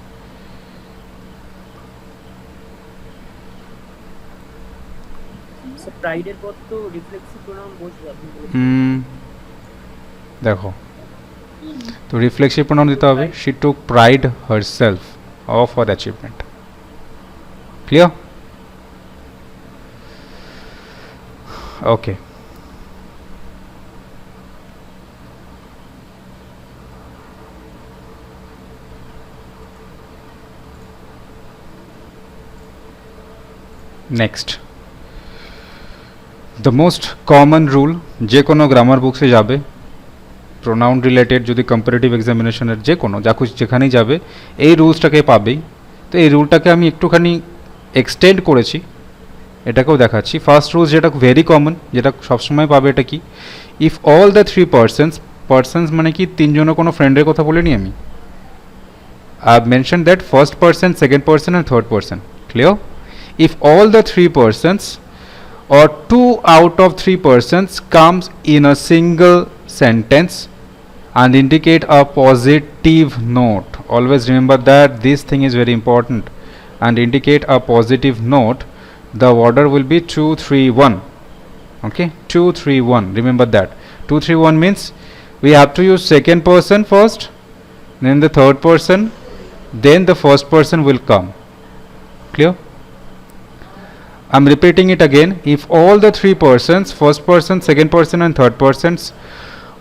প্রাইডের পর তো রিফ্লেক্সিভ প্রোনাউন বসবে, আপনি বলছেন। দেখো তো রিফ্লেক্সিভ প্রোনাউন দিতে হবে, she took pride herself of her achievement. Clear? Okay, next, the most common rule, যে কোনো গ্রামার বুকসে যাবে প্রোনাউন রিলেটেড, যদি কম্পারেটিভ এক্সামিনেশনের যে কোনো যেখানেই যাবে এই রুলসটাকে পাবেই। তো এই রুলটাকে আমি একটুখানি এক্সটেন্ড করেছি এটাকেও দেখাচ্ছি। ফার্স্ট রুলস যেটা ভেরি কমন, যেটা সবসময় পাবে, এটা কি, if all the three persons মানে কি তিনজনের কোনো ফ্রেন্ডের কথা বলিনি আমি, I have mention that first person, second person and third person, clear? If all the three persons or two out of three persons comes in a single sentence and indicate a positive note, always remember that this thing is very important, and indicate a positive note, the order will be 2 3 1. Okay, 2 3 1, remember that. 2 3 1 means we have to use second person first, then the third person, then the first person will come. Clear? I'm repeating it again. If all the three persons, first person, second person and third persons,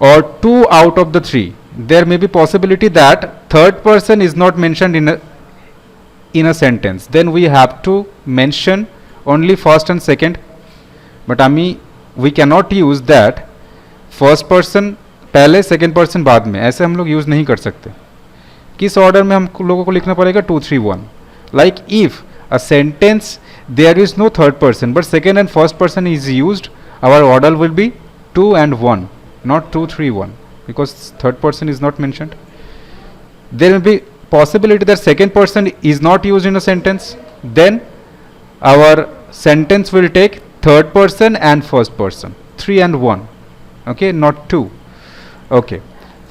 or two out of the three, there may be possibility that third person is not mentioned in a sentence, then we have to mention only first and second. But we cannot use that first person पहले, second person बाद में, ऐसे हम लोग use नहीं कर सकते. किस ऑर्डर में हम लोगों को लिखना पड़ेगा? 2 3 1. Like if a sentence there is no third person but second and first person is used, our order will be 2 and 1, not 2 3 1, because third person is not mentioned. There will be possibility that second person is not used in a sentence, then our sentence will take third person and first person, 3 and 1, okay, not 2. Okay,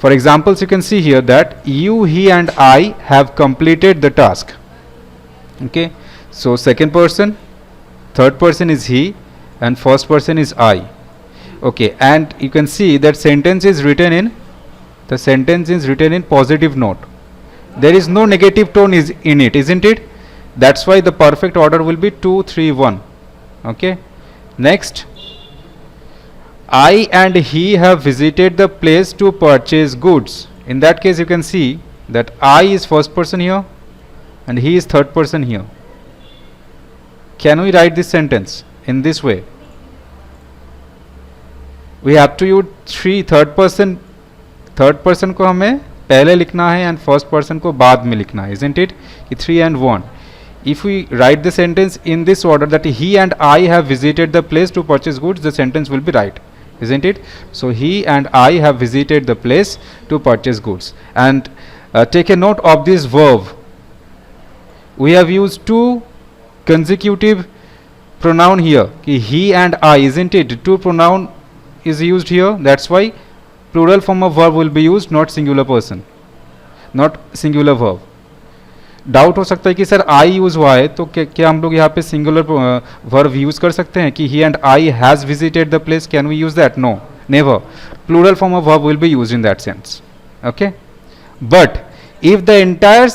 for examples you can see here that you, he and I have completed the task. Okay, so second person, third person is he, and first person is I. Okay, and you can see that sentence is written in positive note. There is no negative tone is in it, isn't it? That's why the perfect order will be 2 3 1. Okay, next, I and he have visited the place to purchase goods. In that case you can see that I is first person here and he is third person here. Can we write this sentence in this way? We have to use third person को हमें पहले लिखना है and first person को बाद में लिखना है, isn't it? 3 and 1. If we write the sentence in this order, that he and I have visited the place to purchase goods, the sentence will be right, isn't it? So he and I have visited the place to purchase goods. And take a note of this verb. We have used two consecutive pronoun here, he and I, isn't it? Two pronoun is used here, that's why plural form of verb will be used, not singular person, not singular verb. Doubt हो सकता है कि sir I use हुआ है, तो क्या हम लोग यहाँ पे सिंगुलर वर्ब यूज कर सकते हैं कि he and I has visited the place? Can we use that? No, never. Plural form of verb will be used in that sense. Okay, but if the entire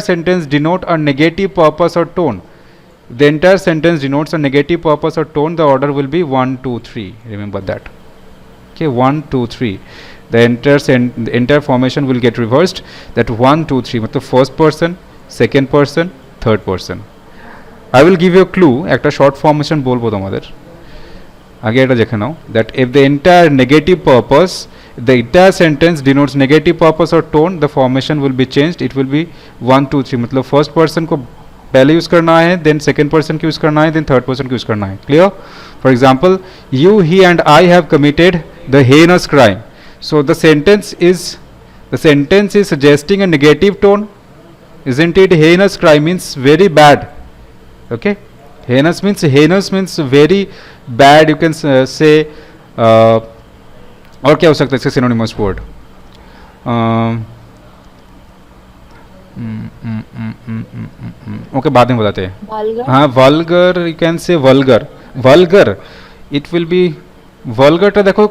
sentence denote a negative purpose or tone, the entire sentence denotes a negative purpose or tone, the order will be 1 2 3. Remember that. Okay, 1 2 3. The entire formation will get reversed. That 1 2 3 मतलब first person, second person, third person. I will give you a clue. একটা short formation বলবো তোমাদের, আগে এটা দেখে নাও. That if the entire sentence denotes negative purpose or tone, the formation will be changed. It will be 1 2 3. मतलब first person को पहले use करना है, then second person को यूज करना है, then third person को यूज करना है. Clear? For example, you, he and I have committed the heinous crime. So the sentence is suggesting a negative tone, isn't it? Heinous crime means very bad. Okay, heinous means very bad. You can say और क्या हो सकता है इसका synonymous word? Okay, बाद में बताते हैं. हाँ, vulgar, you can say vulgar. It will be vulgar টা দেখো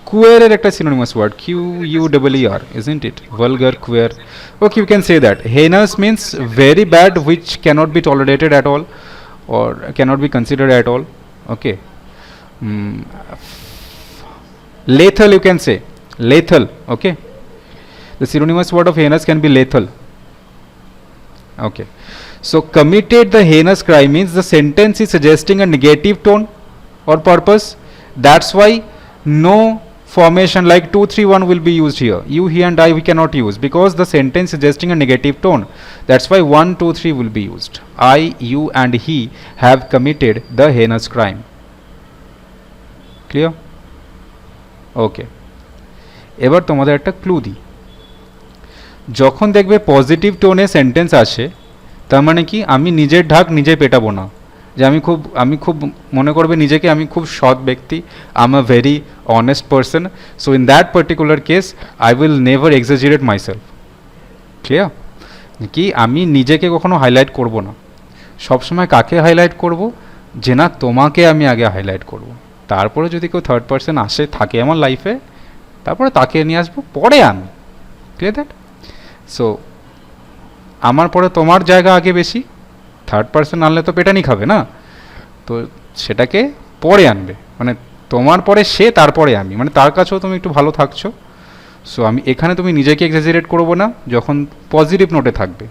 queer এর একটা synonymous word, QUEER, isn't it? Vulgar, queer. Okay, you can say that. Heinous means very bad, which cannot be tolerated at all or cannot be considered at all. Okay. Lethal, you can say. Lethal. Okay. The synonymous word of heinous can be lethal. Okay. So committed the heinous crime means the sentence is suggesting a negative tone or purpose. That's why no formation like 231 will be used here. You, he and I we cannot use because the sentence is suggesting a negative tone. That's why 1, 2, 3 will be used. I, you and he have committed the heinous crime. Clear? Okay. এবার তোমাদের একটা clue দিই। যখন দেখবে positive টোনে sentence আসে, তার মানে কি আমি নিজের ঢাক নিজে পেটাবো না, যে আমি খুব মনে করবে নিজেকে আমি খুব সৎ ব্যক্তি, I am a very honest person, so in that particular case I will never exaggerate myself. Clear? কি আমি নিজেকে কখনো হাইলাইট করব না, সবসময় কাকে হাইলাইট করব, যে না তোমাকে আমি আগে হাইলাইট করব, তারপরে যদি কেউ থার্ড পার্সন আসে থাকে আমার লাইফে, তারপরে তাকে নিয়ে আসবো, পরে আমি। Clear that? সো আমার পরে তোমার জায়গা আগে বেশি, থার্ড পার্সন আনলে তো পেটানি খাবে না, তো সেটাকে পরে আনবে, মানে তোমার পরে সে, তারপরে আমি, মানে তার কাছেও তুমি একটু ভালো থাকছো। সো আমি এখানে তুমি নিজেকে এক্সাজারেট করবো না যখন পজিটিভ নোটে থাকবে।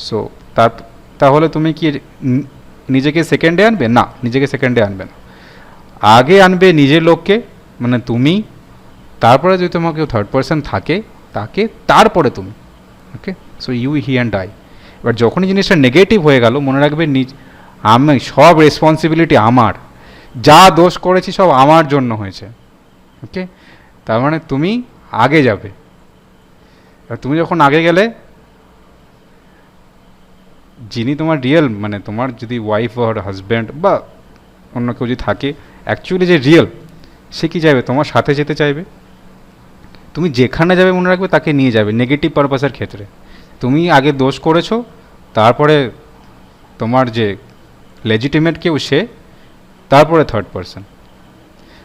সো তাহলে তুমি কি নিজেকে সেকেন্ডে আনবে? না, নিজেকে সেকেন্ডে আনবে না, আগে আনবে নিজের লোককে, মানে তুমি, তারপরে যদি তোমার কেউ থার্ড পার্সন থাকে তাকে, তারপরে তুমি। Okay? So you, he and I. এবার যখনই জিনিসটা নেগেটিভ হয়ে গেল, মনে রাখবে আমি সব রেসপন্সিবিলিটি আমার, যা দোষ করেছি সব আমার জন্য হয়েছে। ওকে? তার মানে তুমি আগে যাবে। এবার তুমি যখন আগে গেলে, যিনি তোমার রিয়েল, মানে তোমার যদি ওয়াইফ আর হাজব্যান্ড বা অন্য কেউ যদি থাকে, অ্যাকচুয়ালি যে রিয়েল, সে কী চাইবে? তোমার সাথে যেতে চাইবে। তুমি যেখানে যাবে মনে রাখবে তাকে নিয়ে যাবে নেগেটিভ পারপাসের ক্ষেত্রে। তুমি আগে দোষ করেছো, তারপরে তোমার যে লেজিটিমেট কেউ সে, তারপরে থার্ড পার্সন।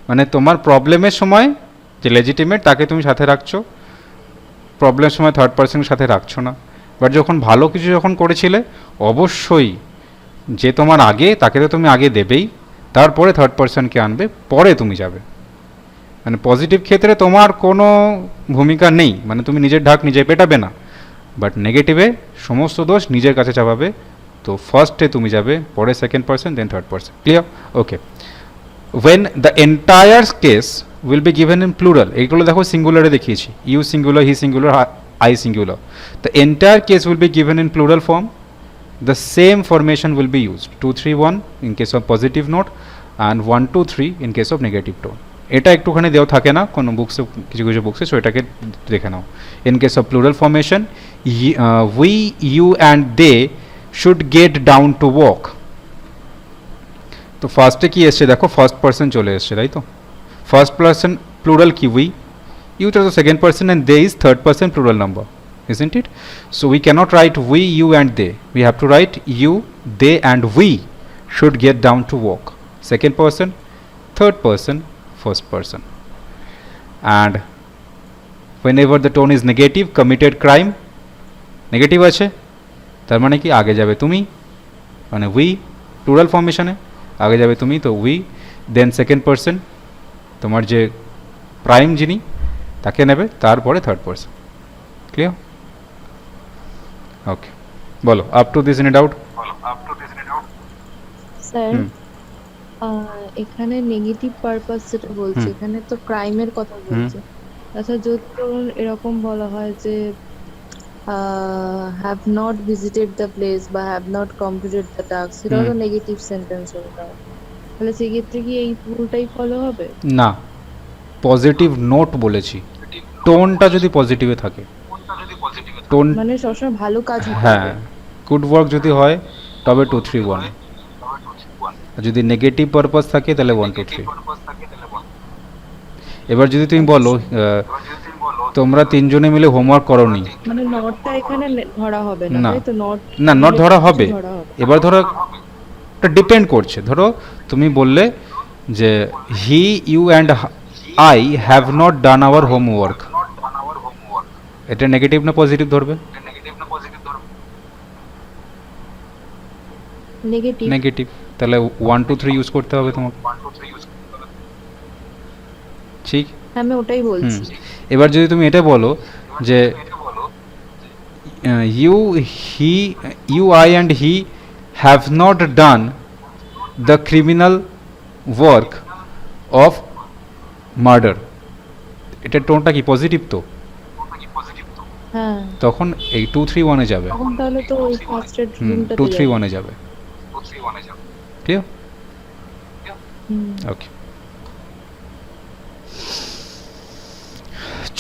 মানে তোমার প্রবলেমের সময় যে লেজিটিমেট তাকে তুমি সাথে রাখছো, প্রবলেমের সময় থার্ড পার্সনের সাথে রাখছো না। বাট যখন ভালো কিছু যখন করেছিলে, অবশ্যই যে তোমার আগে তাকে তো তুমি আগে দেবেই, তারপরে থার্ড পার্সনকে আনবে, পরে তুমি যাবে। মানে পজিটিভ ক্ষেত্রে তোমার কোনো ভূমিকা নেই, মানে তুমি নিজের ঢাক নিজে পেটাবে না, বাট নেগেটিভে সমস্ত দোষ নিজের কাছে চাপাবে। তো ফার্স্টে তুমি যাবে, পরে second person, then third person. Clear? Okay. when the entire case will be given in plural, এইগুলো দেখো সিঙ্গুলারে দেখিয়েছি, you singular, he singular, I singular, the entire case will be given in plural form, the same formation will be used, 2 3 1 in case of positive note and 1 2 3 in case of negative tone. এটা একটুখানি দেওয়া থাকে না কোনো books, কিছু কিছু books, সো এটাকে দেখে নাও। In case of plural formation, we, you and they should get down to walk. তো ফার্স্টে কি এসছে দেখো, ফার্স্ট পার্সন চলে এসছে, তাই তো? ফার্স্ট পার্সন প্লুরাল কি? উই, ইউটা তো second person and they is third person plural number, isn't it? So we cannot write we, you and they, we have to write you, they and we should get down to walk. Second person, third person, first person. And whenever the tone is negative, committed crime, negative আছে, তার মানে কি আগে যাবে তুমি, মানে we plural ফর্মেশনে আগে যাবে তুমি, তো উই, দেন সেকেন্ড পার্সন তোমার যে প্রাইম যিনি তাকে নেবে, তারপরে থার্ড পার্সন। ক্লিয়ার? ওকে, বলো up to this any doubt? Sir, এখানে নেগেটিভ পারপাস যেটা বলছে, এখানে তো ক্রাইমের কথা বলছে। আচ্ছা, যদি ধরুন এরকম বলা হয় যে have not visited the place বা have not completed the task, সেটাও তো নেগেটিভ সেন্টেন্স হয়ে যায়, তাহলে সেক্ষেত্রে কি এই রুলটাই ফলো হবে? না, পজিটিভ নোট বলেছি, টোনটা যদি পজিটিভে থাকে, টোন মানে সবসময় ভালো কাজ হবে। হ্যাঁ, গুড ওয়ার্ক যদি হয় তবে 2 3 1, আর যদি নেগেটিভ পারপাস থাকে তাহলে 1 2 3। এবার যদি তুমি বলো তোমরা তিনজনে মিলে হোমওয়ার্ক করোনি, মানে নটটা এখানে ধরা হবে না, না তাই তো? নট না, নট ধরা হবে। এবার ধরো এটা ডিপেন্ড করছে, ধরো তুমি বললে যে he, you and I have not done our homework, এটা নেগেটিভ না পজিটিভ ধরবে? নেগেটিভ। নেগেটিভ, তাহলে 1 2 3 ইউজ করতে হবে তোমাকে। ঠিক, আমি ওটাই বলছি। এবার যদি তুমি এটা বলো যে you, he, you, I and he have not done the criminal work of murder, এটার টোনটা কি পজিটিভ তো, হ্যাঁ তখন এই 2 3 1 এ যাবে, তখন তাহলে তো ওই ফার্স্টের 2 রুলটাতে 3 1 এ যাবে। ক্লিয়ার? ওকে,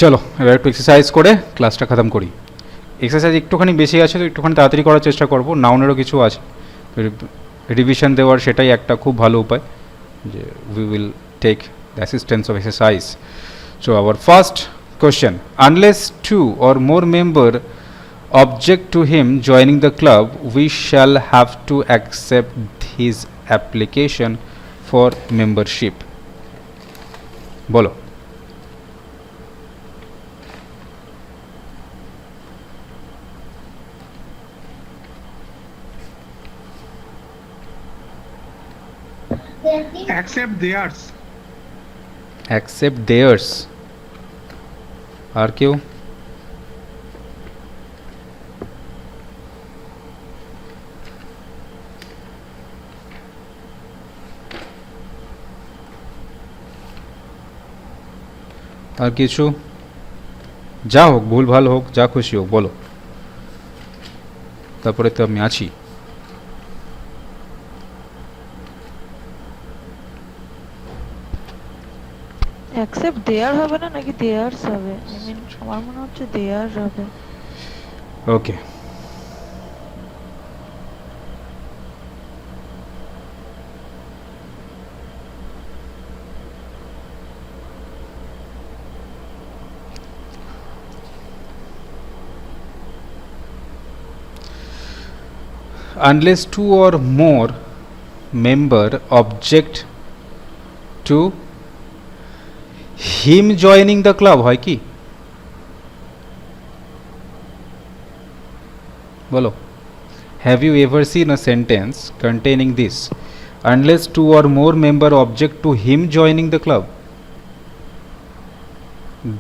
চলো এবার একটু এক্সারসাইজ করে ক্লাসটা খতম করি। এক্সারসাইজ একটুখানি বেশি আছে তো একটুখানি তাড়াতাড়ি করার চেষ্টা করব, নাউনেরও কিছু আছে রিভিশন দেওয়ার, সেটাই একটা খুব ভালো উপায় যে we will take the assistance of exercise. So our first question, unless 2 or more member object to him joining the club, we shall have to accept his application for membership. বলো। accept theirs. Accept there's, আর কেউ? আর কিছু? যা হোক, ভুল ভাল হোক, যা খুশি হোক বলো, তারপরে তো আমি আছি। অ্যাকসেপ্ট দেয়ার হবে না নাকি দেয়ার্স হবে? আই মিন আমার মনে হচ্ছে দেয়ার হবে। ওকে, unless 2 or more member object to him joining the club, হয় কি বলো? Have you ever seen a sentence containing this, unless 2 or more member object to him joining the club?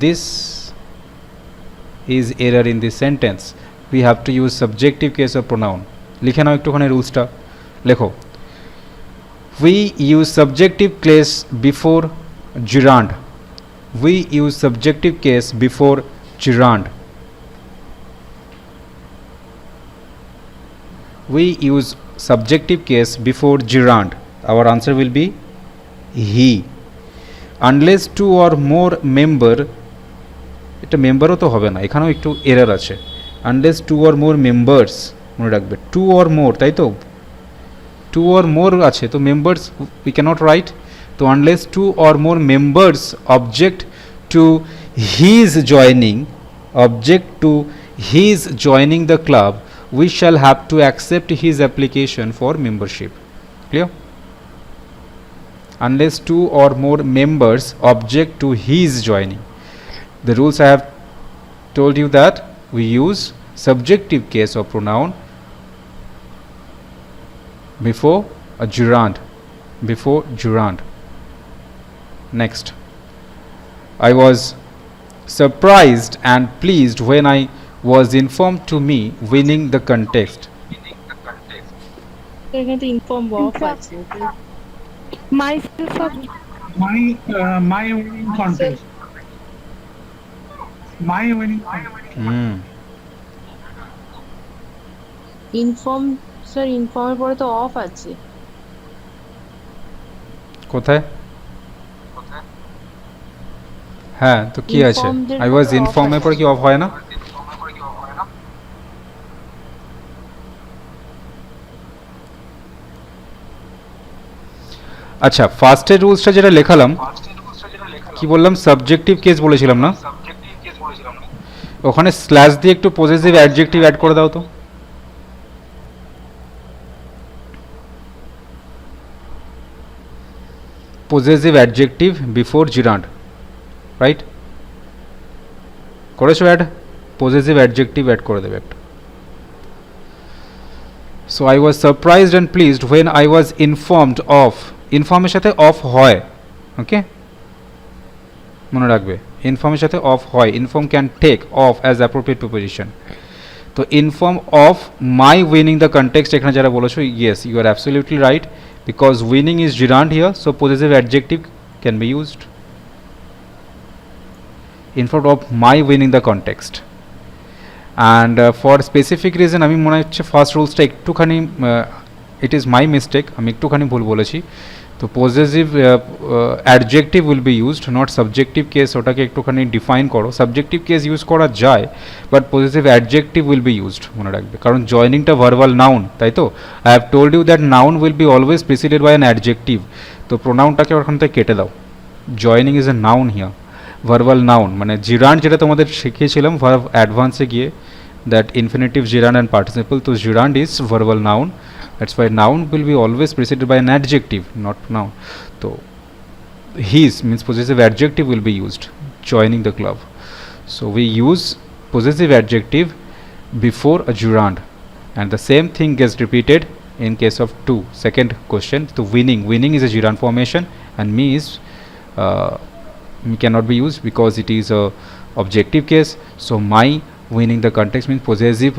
This is error in this sentence. We have to use subjective case of pronoun. লিখে নাও একটুখানি রুলসটা, লেখো। We use subjective case before gerund. We use subjective case before gerund. We use subjective case before gerund. Our answer will be he. Unless 2 or more member, এটা মেম্বারও তো হবে না, এখানেও একটু error আছে। Unless 2 or more members, মনে রাখবে 2 or more, তাই তো 2 or more আছে, তো মেম্বার্স we cannot write, তো unless 2 or more members object to his joining the club, we shall have to accept his application for membership. Clear? Unless 2 or more members object to his joining. The rules I have told you that we use subjective case of pronoun before a gerund. Next, I was surprised and pleased when I was informed to me winning the contest. এখানে তো inform of আছে। Myself হবে। My winning contest. My winning contest. Inform, sir ইনফর্মের পরে তো of আছে। কোথায়? হ্যাঁ, তো কি আছে? Informed এর I was পরে off informed এর আছে। পরে কি অফ হয় না? আচ্ছা, ফার্স্টের রুলসটা যেটা লেখালাম, কি বললাম? সাবজেক্টিভ কেস বলেছিলাম না? ওখানে স্ল্যাশ দিয়ে একটু পজেসিভ অ্যাডজেক্টিভ অ্যাড করে দাও তো। Possessive adjective before gerund, right? করেছো অ্যাড? পজেসিভ অ্যাডজেক্টিভ অ্যাড করে দেবে একটা। So I was surprised and pleased when I was informed of, ইনফর্মের সাথে অফ হয়, ওকে মনে রাখবে, ইনফর্মের সাথে অফ হয়। Inform can take of as appropriate preposition. তো inform of my winning the context, এখানে যারা বলেছো, yes you are absolutely right, because winning is gerund here, so possessive adjective can be used. in front of my winning the context. And for specific reason আমি মনে হচ্ছে first রুলসটা একটুখানি ইট is my mistake, আমি একটুখানি ভুল বলেছি। তো possessive adjective will be used, not subjective case, ওটাকে একটুখানি ডিফাইন করো। সাবজেক্টিভ কেস ইউজ করা যায়, but possessive adjective will be used, মনে রাখবে, কারণ জয়নিংটা ভার্বাল নাউন, তাই তো। I have told you that noun will be always preceded by an adjective, তো প্রোনাউনটাকে ওখান থেকে কেটে দাও। Joining is a noun here, verbal noun, মানে জিরান্ড যেটা তোমাদের শিখিয়েছিলাম ভার্ব অ্যাডভান্সে গিয়ে, দ্যাট ইনফিনিটিভ জিরান্ড অ্যান্ড পার্টিসিপল, তো জিরান্ড is verbal noun, that's why noun will be always preceded by an adjective, not noun. So his means possessive adjective will be used joining the club, so we use possessive adjective before a gerund, and the same thing gets repeated in case of two. Second question, so winning is a gerund formation, and me is me cannot be used because it is a objective case, so my winning the context means possessive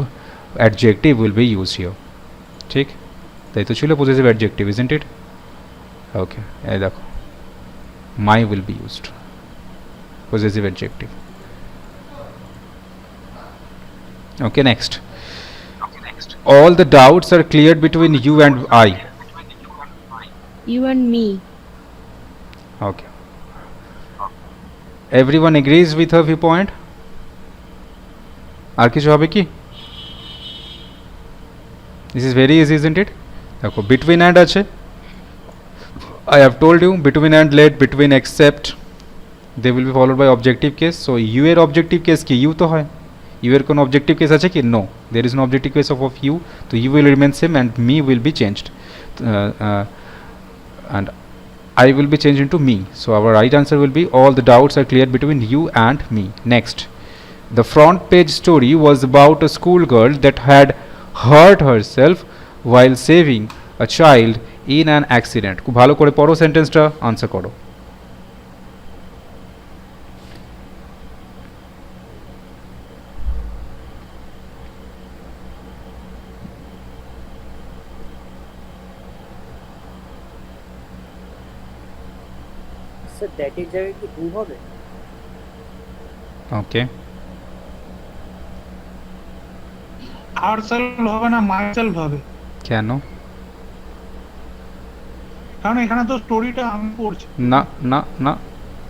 adjective will be used here. ঠিক, তাই তো ছিল possessive adjective, isn't it? Okay, এই দেখো my will be used, possessive adjective. Okay, next, all the doubts are cleared between you and I. You and me. Okay, everyone agrees with her viewpoint? আর কিছু হবে কি? This is very easy, isn't it? দেখো between and আছে, I have told you between and let, between except, they will be followed by objective case. So you এর objective case কি? You তো হয়, you এর কোনো objective case আছে কি? No, there is no objective case of you, so you will remain same and me will be changed, and I will be changed into me. So our right answer will be all the doubts are cleared between you and me. Next, the front page story was about a schoolgirl that had hurt herself while saving a child in an accident. খুব ভালো করে পড়ো, সেন্টেন্সটা answer করো। Sir that এর জায়গায় কি হু হবে? ওকে, ourself হবে না, myself হবে, কেন? কারণ এখানে তো স্টোরিটা আমি পড়ছি। না না না,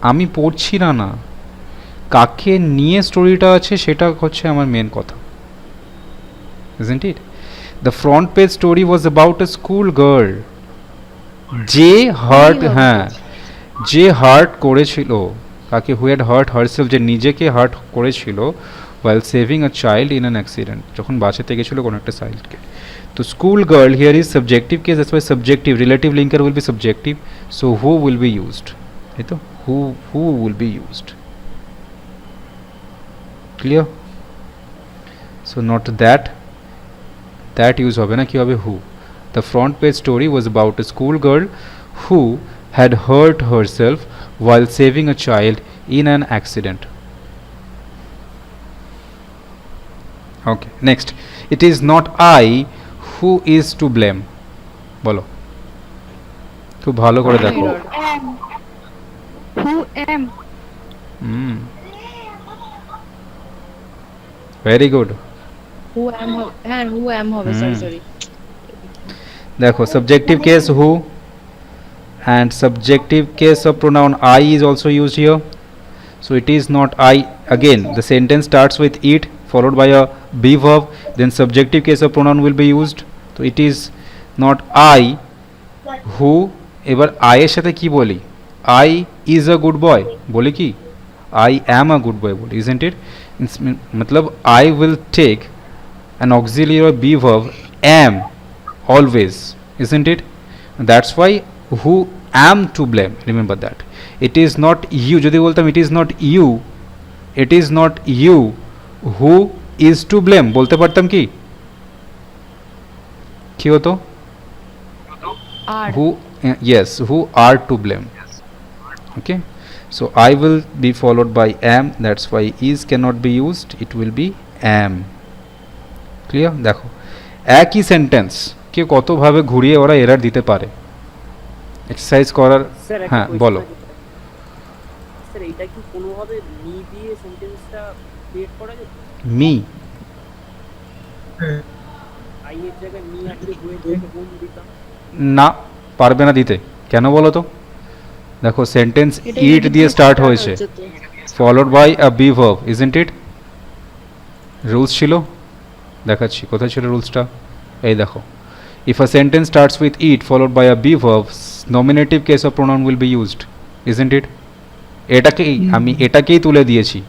আমি পড়ছি না, না, কাকে নিয়ে স্টোরিটা আছে সেটা হচ্ছে আমার মেন কথা, isn't it? The front page story was about a school girl যে হার্ট, হ্যাঁ, যে হার্ট করেছিল, কাকে, who had hurt herself, যে নিজেকে হার্ট করেছিল while saving a child in an accident, যখন বাঁচাতে গেছিল কোনো একটা চাইল্ডকে। তো school girl here is subjective case, that's why subjective, relative linker will be subjective, so who will be used, তাই তো, who will be used, clear? So not that use হবে না, কি হবে? Who. The front page story was about a school girl who had hurt herself while saving a child in an accident. Okay, next, it is not I who is to blame. বলো, খুব ভালো করে দেখো। Who am? Very good. Who am হবে, হ্যাঁ who am হবে, sorry. দেখো subjective case who, and subjective case of pronoun I is also used here, so it is not I. Again the sentence starts with it followed by a be verb, then subjective case of pronoun will be used, so it is not I who, এবার I এর সাথে কি বলি? I is a good boy বলি কি? I am a good boy বলি, isn't it? मतलब I will take an auxiliary or be verb am always, isn't it? That's why who am to blame, remember that. It is not you, যদি বলতাম it is not you who is to blame, বলতে পারতাম কি? কি হতো? who, yes, who are to blame. Okay, so I will be followed by am, that's why is cannot be used, it will be am. Clear? দেখো একই sentence কে কত ভাবে ঘুরিয়ে ওরা এরর দিতে পারে, এক্সারসাইজ করার। স্যার হ্যাঁ বলো। স্যার এটা কি কোনোভাবে মি দিয়ে সেন্টেন্সটা ক্রিয়েট করা যেত? মি আই এর জায়গায় মি আসলে হুয়ের জায়গায় হুম দিতাম। না, পারবে না দিতে। কেন বলো তো? দেখো সেন্টেন্স এটা ইট দিয়ে replace স্টার্ট করা হয়েছে, হচ্ছে তো। followed by a be verb, isn't it? Rules ছিল, দেখাচ্ছি কোথায় ছিল রুলসটা, এই দেখো। If a sentence starts with it followed by a be verb, nominative case of pronoun will be used, isn't it? এটাকেই আমি এটাকেই তুলে দিয়েছি,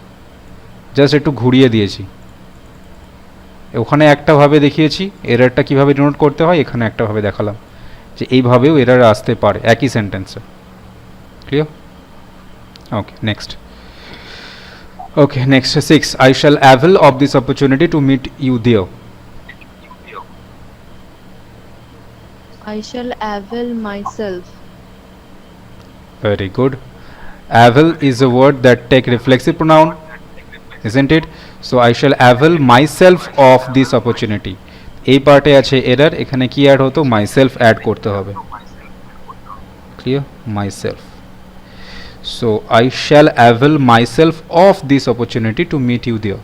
জাস্ট একটু ঘুরিয়ে দিয়েছি। ওখানে একটা ভাবে দেখিয়েছি এররটা কিভাবে ডিনোট করতে হয়, এখানে একটা ভাবে দেখালাম যে এইভাবেও এরর আসতে পারে একই সেন্টেন্সে। Clear? Okay, next. Okay, next 6. I shall avail of this opportunity to meet you there. I shall avail myself. Very good. Avail is a word that take reflexive pronoun, isn't it? So I shall avail myself of this opportunity. এই পার্টে আছে error, এখানে কি add হতো, myself add করতে হবে। Clear? myself. So I shall avail myself of this opportunity to meet you there.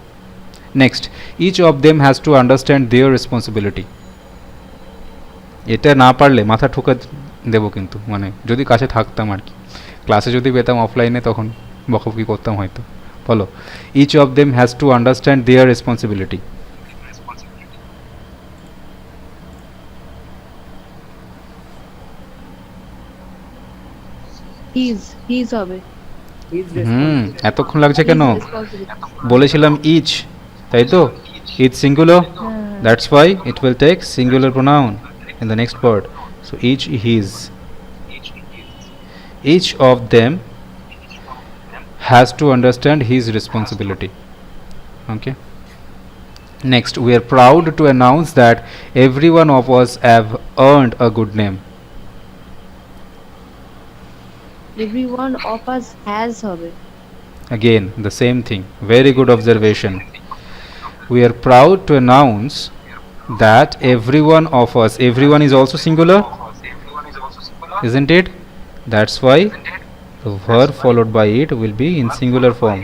Next, each of them has to understand their responsibility. এটা না পারলে মাথা ঠুকে দেবো কিন্তু, মানে যদি কাছে থাকতাম আর কি, ক্লাসে যদি পেতাম অফলাইনে তখন বকবকি করতাম হয়তো। বলো, each of them has to understand their responsibility. His হবে। His এতক্ষণ লাগছে কেন? His responsibility. বলেছিলাম each, তাই তো? each singular, হ্যাঁ। that's why it will take singular pronoun in the next part. So each his. Each of them has to understand his responsibility. Okay. Next, we are proud to announce that every one of us have earned a good name. Every one of us has হবে। Again, the same thing. Very good observation. We are proud to announce that every one of us, everyone is also singular, isn't it? That's why the verb followed by it will be in singular form.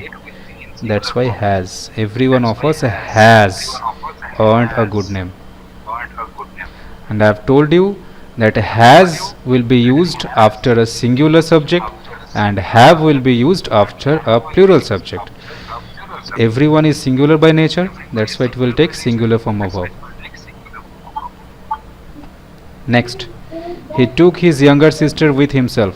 That's why has. Every one of us has earned a good name. And I have told you that has will be used after a singular subject and have will be used after a plural subject. Everyone is singular by nature, that's why it will take singular form of verb. Next, he took his younger sister with himself.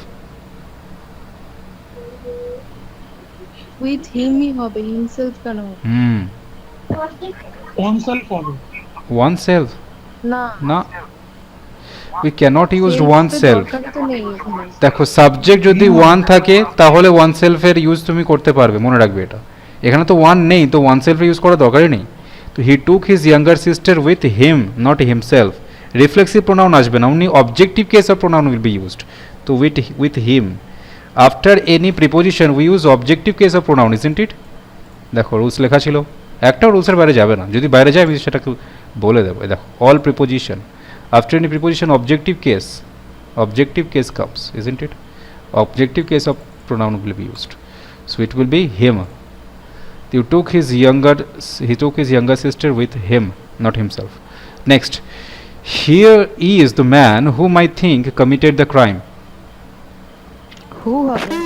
With him ই হবে, himself কেন হবে? On self হবে। Oneself? না, No. We cannot use self এর oneself. দরকার তো নেই এখানে। দেখো সাবজেক্ট যদি ওয়ান থাকে তাহলে ওয়ান সেলফের ইউজ তুমি করতে পারবে, মনে রাখবে এটা। এখানে তো ওয়ান নেই, তো ওয়ান সেলফের ইউজ করার দরকারই নেই। তো he took his younger sister with him, not himself. Reflexive pronoun আসবে না, only objective case of pronoun will be used. তো with him, after any preposition we use objective case of pronoun, isn't it? দেখো rules লেখা ছিল, একটাও রুলসের বাইরে যাবে না, যদি বাইরে যায় আমি সেটাকে বলে দেবো। দেখো, all preposition after any preposition objective case comes, isn't it? Objective case of pronoun will be used, so it will be him. He took his younger sister with him, not himself. Next, here is the man whom I think committed the crime. who হবে?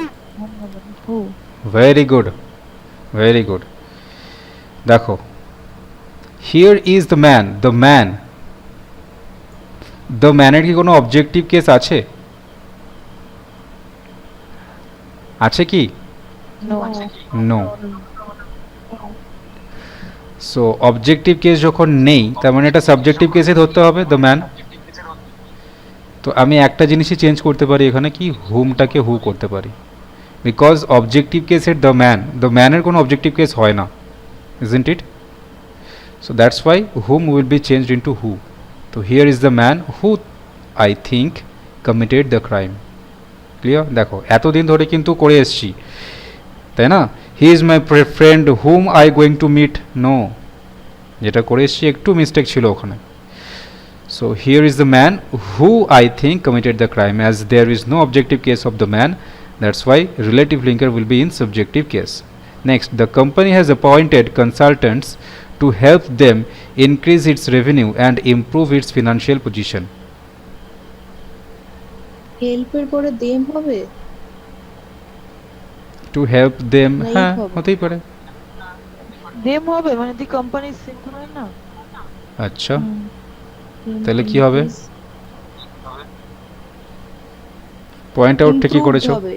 who? Very good, very good. দেখো, here is the man, the ম্যানের কি কোনো objective case আছে? আছে কি? no no. So objective case যখন নেই তার মানে এটা সাবজেক্টিভ কেসে ধরতে হবে, দ্য ম্যান। তো আমি একটা জিনিসই চেঞ্জ করতে পারি এখানে, কি হুমটাকে হু করতে পারি, বিকজ অবজেক্টিভ কেসের দ্য ম্যানের কোনো অবজেক্টিভ কেস হয় না, isn't it? So that's why whom will be changed into who. তো here is the man who I think committed the crime. Clear? দেখো এতদিন ধরে কিন্তু করে এসছি, তাই না? He is my friend whom I going to meet, no, যেটা করে এসছি একটু মিস্টেক ছিল ওখানে। So here is the man who I think committed the crime, as there is no objective case of the man, That's why relative linker will be in subjective case. Next, the company has appointed consultants to help them increase its revenue and improve its financial position. হেল্পের পরে them হবে To help them, না, হ্যাঁ হবে। হতেই পারে। Them হবে মানে the company singular না। আচ্ছা, তাহলে কি হবে? পয়েন্ট আউট ঠিকই Improved করেছো। হবে।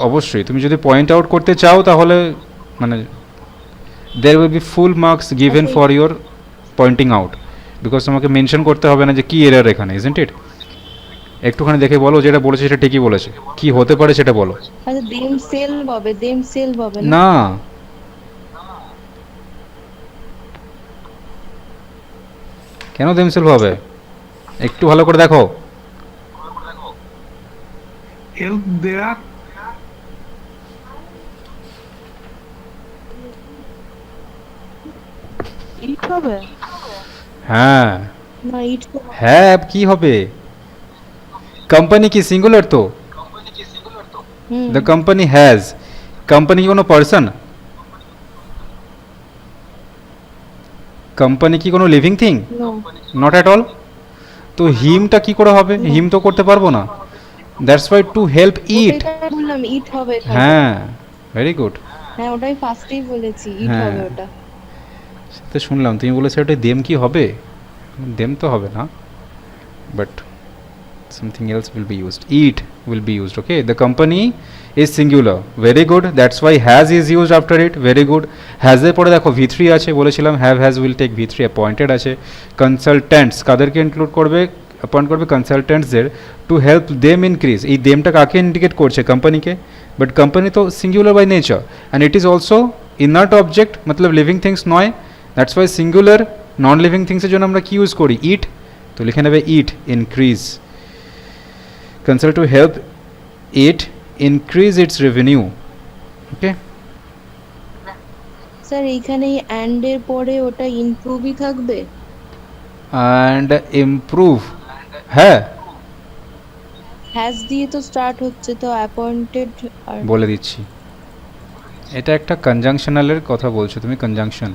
অবশ্যই তুমি যদি পয়েন্ট আউট করতে চাও তাহলে মানে there will be full marks given আচ্ছা, for your pointing out, because তোমাকে মেনশন করতে হবে না যে কি এরর এখানে, isn't it? একটুখানি দেখে বলো যেটা বলেছে সেটা ঠিকই বলেছে, কি হতে পারে সেটা বলো। আচ্ছা দেম সেল হবে, দেম সেল হবে না না, কেন দেমসেলফ হবে? একটু ভালো করে দেখো। হেল্প দেয়া ইট হবে। হ্যাঁ না ইট হ্যাঁ, কি হবে? কোম্পানি কি সিঙ্গুলার তো? Hmm the company has, company কি কোনো পার্সন? কোম্পানি কি কোনো living thing? No not at all. তো হিমটা কি করে হবে? হিম তো করতে পারবো না। That's why to help it. ওটাই বললাম ইট হবে এখানে। হ্যাঁ, ভেরি গুড। হ্যাঁ ওটাই ফার্স্টেই বলেছি ইট হ্যাঁ। হবে ওটা তো শুনলাম তুমি বলেছো ওটা দেম কি হবে? দেম তো হবে না, but something else will be used. Eat will be used. Okay, the company is singular. Very good. That's why has is used after it. Very good. has এর পরে দেখো v3 আছে, বলেছিলাম have has will take v3, appointed আছে। consultants কাদেরকে include করবে? Appoint করবে consultants there to help them increase। এই দেমটা কাকে ইন্ডিকেট করছে? কোম্পানিকে। বাট কোম্পানি তো singular by nature and it is also inert object, মতলব লিভিং থিংস নয়। That's why singular non living থিংসের জন্য আমরা কি ইউজ করি? ইট। তো লিখে নেবে it increase. consult to help it increase its revenue. Okay, sir এইখানে অ্যান্ড এর পরে ওটা ইমপ্রুভই থাকবে and improve, হ্যাঁ হ্যাজ দিয়ে তো স্টার্ট হচ্ছে তো অ্যাপয়েন্টেড আর বলে দিচ্ছি, এটা একটা কনজাংশনালের কথা বলছো তুমি, কনজাংশন।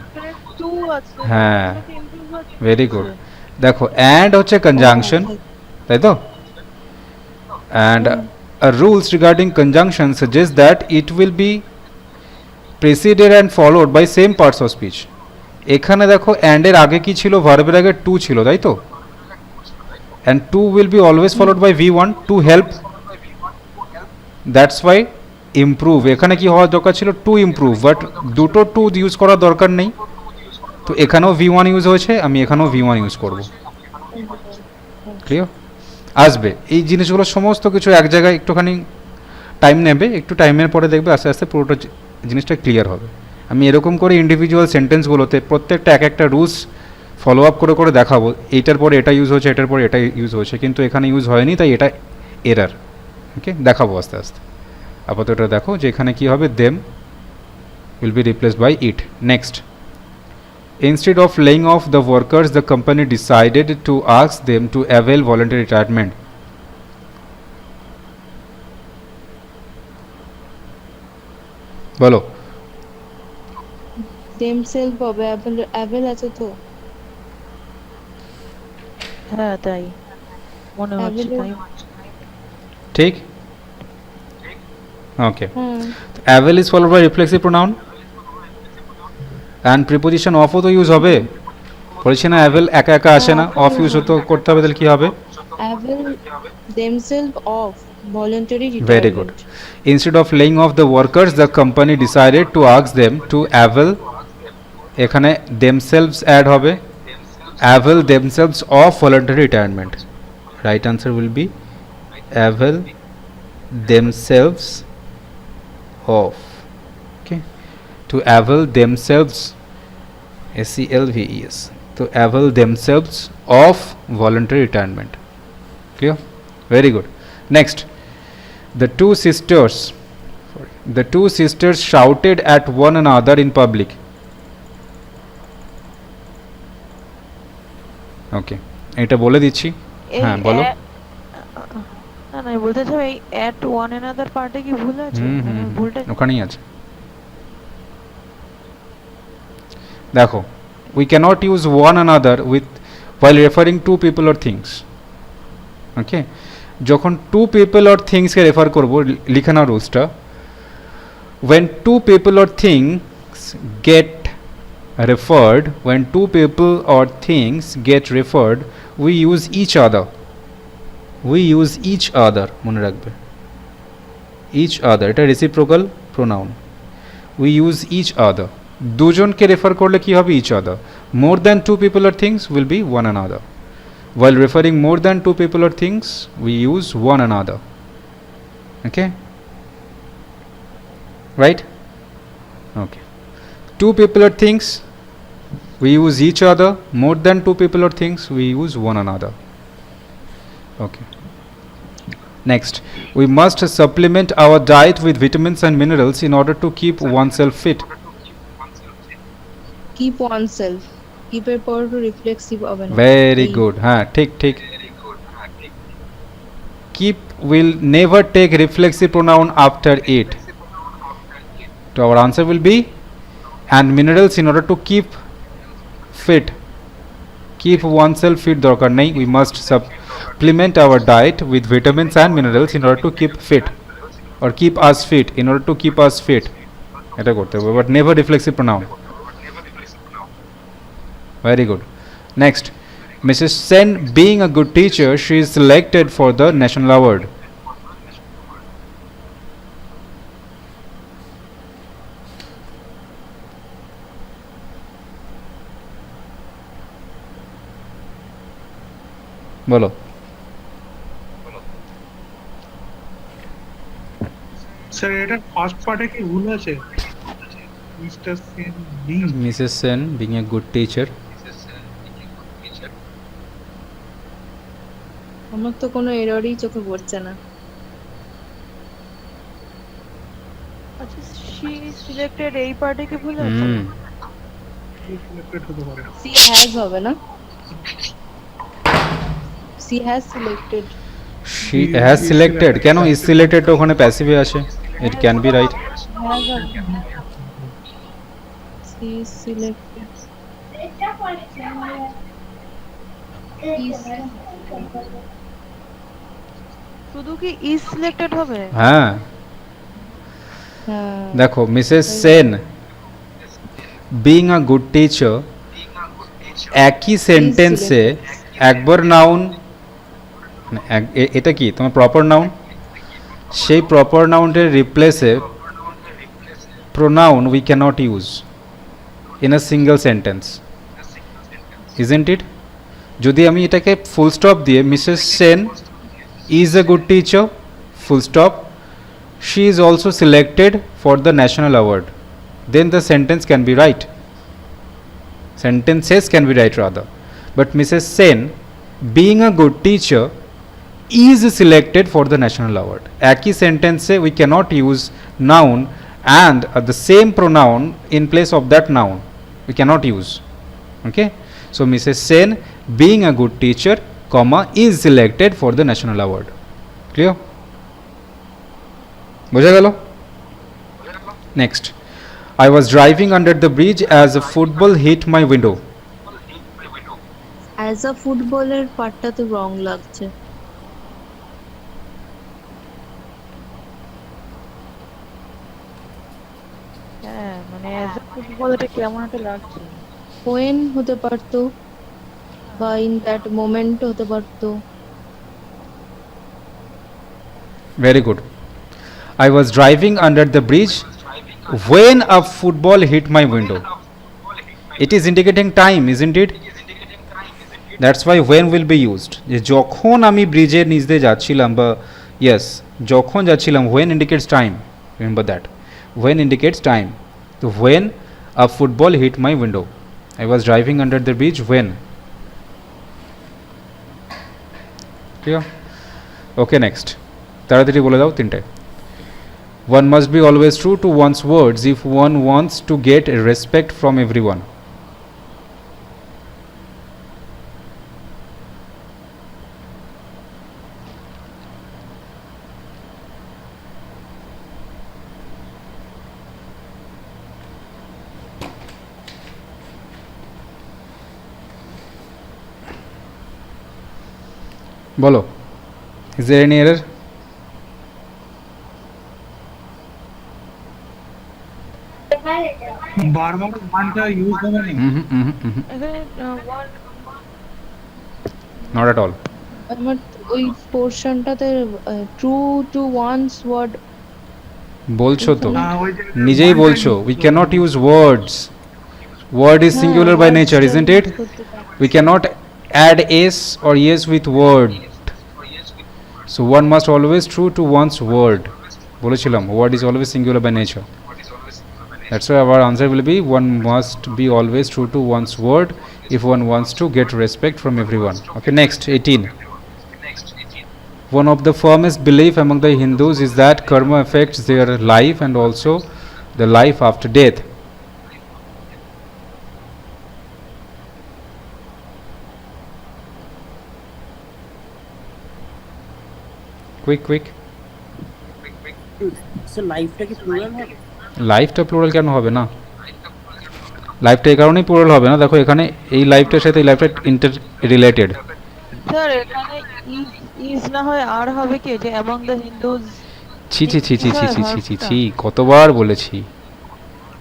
টু আছে। হ্যাঁ, ওটাতে improve আছে। Very good. দেখো অ্যান্ড হচ্ছে কনজাংশন, তাই তো? and rules regarding conjunction suggest that it will be preceded and followed by same parts of speech. এখানে দেখো and এর আগে কি ছিল? ভার্বের আগে to ছিল, তাই তো? and to will be always followed by v1 to help, that's why improve এখানে কি হওয়া দরকার ছিল? to improve, বাট দুটো to ইউজ করার দরকার নেই, তো এখানেও v1 ইউজ হয়েছে, আমি এখানেও v1 ইউজ করব। ক্লিয়ার? আসবে এই জিনিসগুলো সমস্ত কিছু এক জায়গায়, একটুখানি টাইম নেবে, একটু টাইমের পরে দেখবে আস্তে আস্তে পুরোটা জিনিসটা ক্লিয়ার হবে। আমি এরকম করে ইন্ডিভিজুয়াল সেন্টেন্সগুলোতে প্রত্যেকটা এক একটা রুলস ফলো আপ করে করে দেখাবো, এইটার পরে এটা ইউজ হয়েছে, এটার পরে এটা ইউজ হয়েছে, কিন্তু এখানে ইউজ হয়নি তাই এটা এরার। ওকে, দেখাবো আস্তে আস্তে। আপাতত এটা দেখো যে এখানে কী হবে, them will be replaced by it. Next, instead of laying off the workers, the company decided to ask them to avail voluntary retirement. বলো। দেম সেলফ হবে অ্যাভেল আছে তো হ্যাঁ তাই মনে হচ্ছে তাই। ঠিক, ওকে। হ্যাঁ avail is followed by reflexive pronoun and preposition of ও তো ইউজ হবে, বলছি না avail একা একা আসে না, অফ ইউজ তো করতে হবে, তাহলে কি হবে? Avail themselves off voluntary retirement. Very good. Instead of laying off the workers, the company decided to ask them to avail, এখানে themselves add হবে, avail themselves of voluntary retirement. Right answer will be avail themselves of. Okay, to avail themselves, SELVES, to avail themselves of voluntary retirement. Clear? Very good. Next, the two sisters shouted at one another in public. Okay, এটা বলে দিচ্ছি। হ্যাঁ বলো। না না, আমি বলতে চাই এই at one another পার্টে কি ভুল আছে, মানে ভুলটা ওখানেই আছে। দেখো, we cannot use one another with while referring to people or things. Okay, যখন two people or things K refer করব, লিখে নাও রুলসটা। when two people or things get referred, when two people or things get referred, we use each other. We use each other, মনে রাখবে, each other, এটা reciprocal pronoun. We use each other. দুজনকে refer করলে কি হবে? each other. More than two people or things will be one another. While referring more than two people or things, we use one another. Okay, right? Okay, two people or things we use each other. More than two people or things we use one another. Okay, next, we must supplement our diet with vitamins and minerals in order to keep oneself fit. Keep oneself. Keep এর পর reflexive হবে না। Very এই good. ঠিক keep will never take reflexive pronoun after it. So our answer will be and minerals in order to keep fit. Keep oneself fit দরকার নেই, we must supplement our diet with vitamins and minerals in order to keep fit, or keep us fit, in order to keep us fit, এটা করতে হবে, but never reflexive pronoun. Very good. Next, Mrs. Sen being a good teacher, she is selected for the national award. বলো। Sir এটা first পার্টে কি ভুল আছে? Mister Sen being Mrs. Sen being a good teacher. আমার তো কোনো এররই চোখে পড়ছে না। আচ্ছা, she selected এই পার্টে কি ভুল আছে? সিলেক্টেড হতে পারে। সি হ্যাজ হবে না? She has selected. She has selected, কেন is selected ওখানে প্যাসিভে আসে? It can be right. Has হবে। C selected. শুধু কি is selected হবে? হ্যাঁ, হ্যাঁ, দেখো, Mrs Sen being a good teacher, একই সেন্টেন্সে একবার নাউন, এটা কি তোমার প্রপার নাউন, সেই প্রপার নাউনের রিপ্লেসে pronoun we cannot use in a single sentence, isn't it? যদি আমি এটাকে ফুল স্টপ দিয়ে Mrs Sen is a good teacher, full stop, she is also selected for the national award, then the sentence can be right, sentences can be right rather. But Mrs. Sen being a good teacher is selected for the national award. একই সেন্টেন্সে we cannot use noun and the same pronoun in place of that noun, we cannot use. Okay, so Mrs. Sen being a good teacher comma is selected for the national award. Clear? বোঝা গেল? Next, I was driving under the bridge as a football hit my window. As a ফুটবলের পার্টটা তো রং লাগছে। হ্যাঁ, মানে as a footballer এটা কেমন একটা লাগছে। when হতে পারতো বা ইন দ্যাট মোমেন্ট হতে পারতো। Very good. I was driving under the bridge when a football hit my window. It is indicating time, isn't it? That's why when will be used. যে যখন আমি ব্রিজের নিচ দিয়ে যাচ্ছিলাম, বা yes, যখন যাচ্ছিলাম, when indicates time. Remember that. When indicates time. So when a football hit my window. I was driving under the bridge when. Clear? Okay, next. তাড়াতাড়ি বলে দাও তিনটে। One must be always true to one's words if one wants to get respect from everyone. বলো, is there any error? বারবার ওয়ানটা use হবে না। এখানে one Not at all. আমার ওই পোর্শনটাতে ট্রু টু ওয়ান্স ওয়ার্ড বলছো তো, ওই যে নিজেই one-টা বলছো, use we করতে cannot হবে। use words. Word is singular by nature, isn't it? We cannot add s or yes with word. So one must always true to one's word. বলেছিলাম, word is always singular by nature. That's why our answer will be one must be always true to one's word if one wants to get respect from everyone. Okay, next 18. One of the firmest belief among the Hindus is that karma affects their life and also the life after death. Quick. Sir লাইফটা কি plural হবে? লাইফটা plural কেন হবে না? লাইফটা এই কারণেই প্লুরাল হবে না, দেখো এখানে এই লাইফটার সাথে এই লাইফটা ইন্টার রিলেটেড। স্যার এখানে ইজ না হয় আর হবে কি যে অ্যামং দ্য হিন্দুজ। ছি কতবার বলেছি।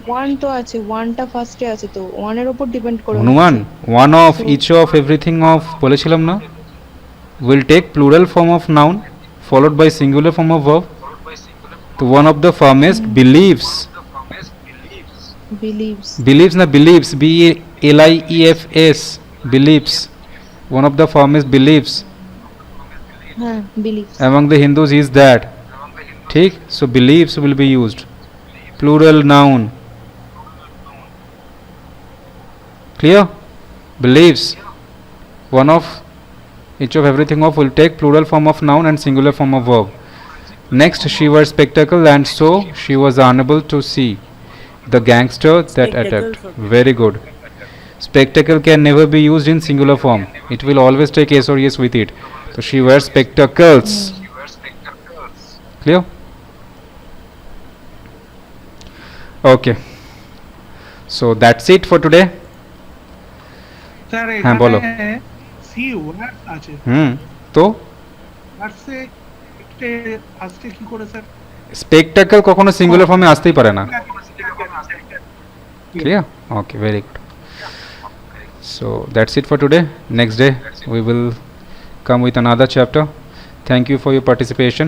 ওয়ান তো আছে, ওয়ানটা ফার্স্টে আছে, তো ওয়ানের উপর ডিপেন্ড করে হনুমান, one of each of everything of বলেছিলাম না, will take plural form of noun followed by singular form of verb. So one of the firmest believes na believes, b e l i e f s, believes, one of the firmest beliefs হ্যাঁ believes among the Hindus is that, ठीक, so believes will be used, plural noun, clear? Believes, one of each of everything of will take plural form of noun and singular form of verb. Next, she wears spectacle and so she was unable to see the gangster that attacked. Very good. Spectacle can never be used in singular form, it will always take s or yes with it, so she wears spectacles. Clear? Okay, so that's it for today. Sir হ্যাঁ, বলো। এখানে C word আছে, তো ওয়ার্ডসে আসছে কি করে sir? Spectacle কখনো singular ফর্মে আসতেই পারে না। Clear? Okay, very good. So that's it for today. Next day we will come with another chapter. Thank you for your participation.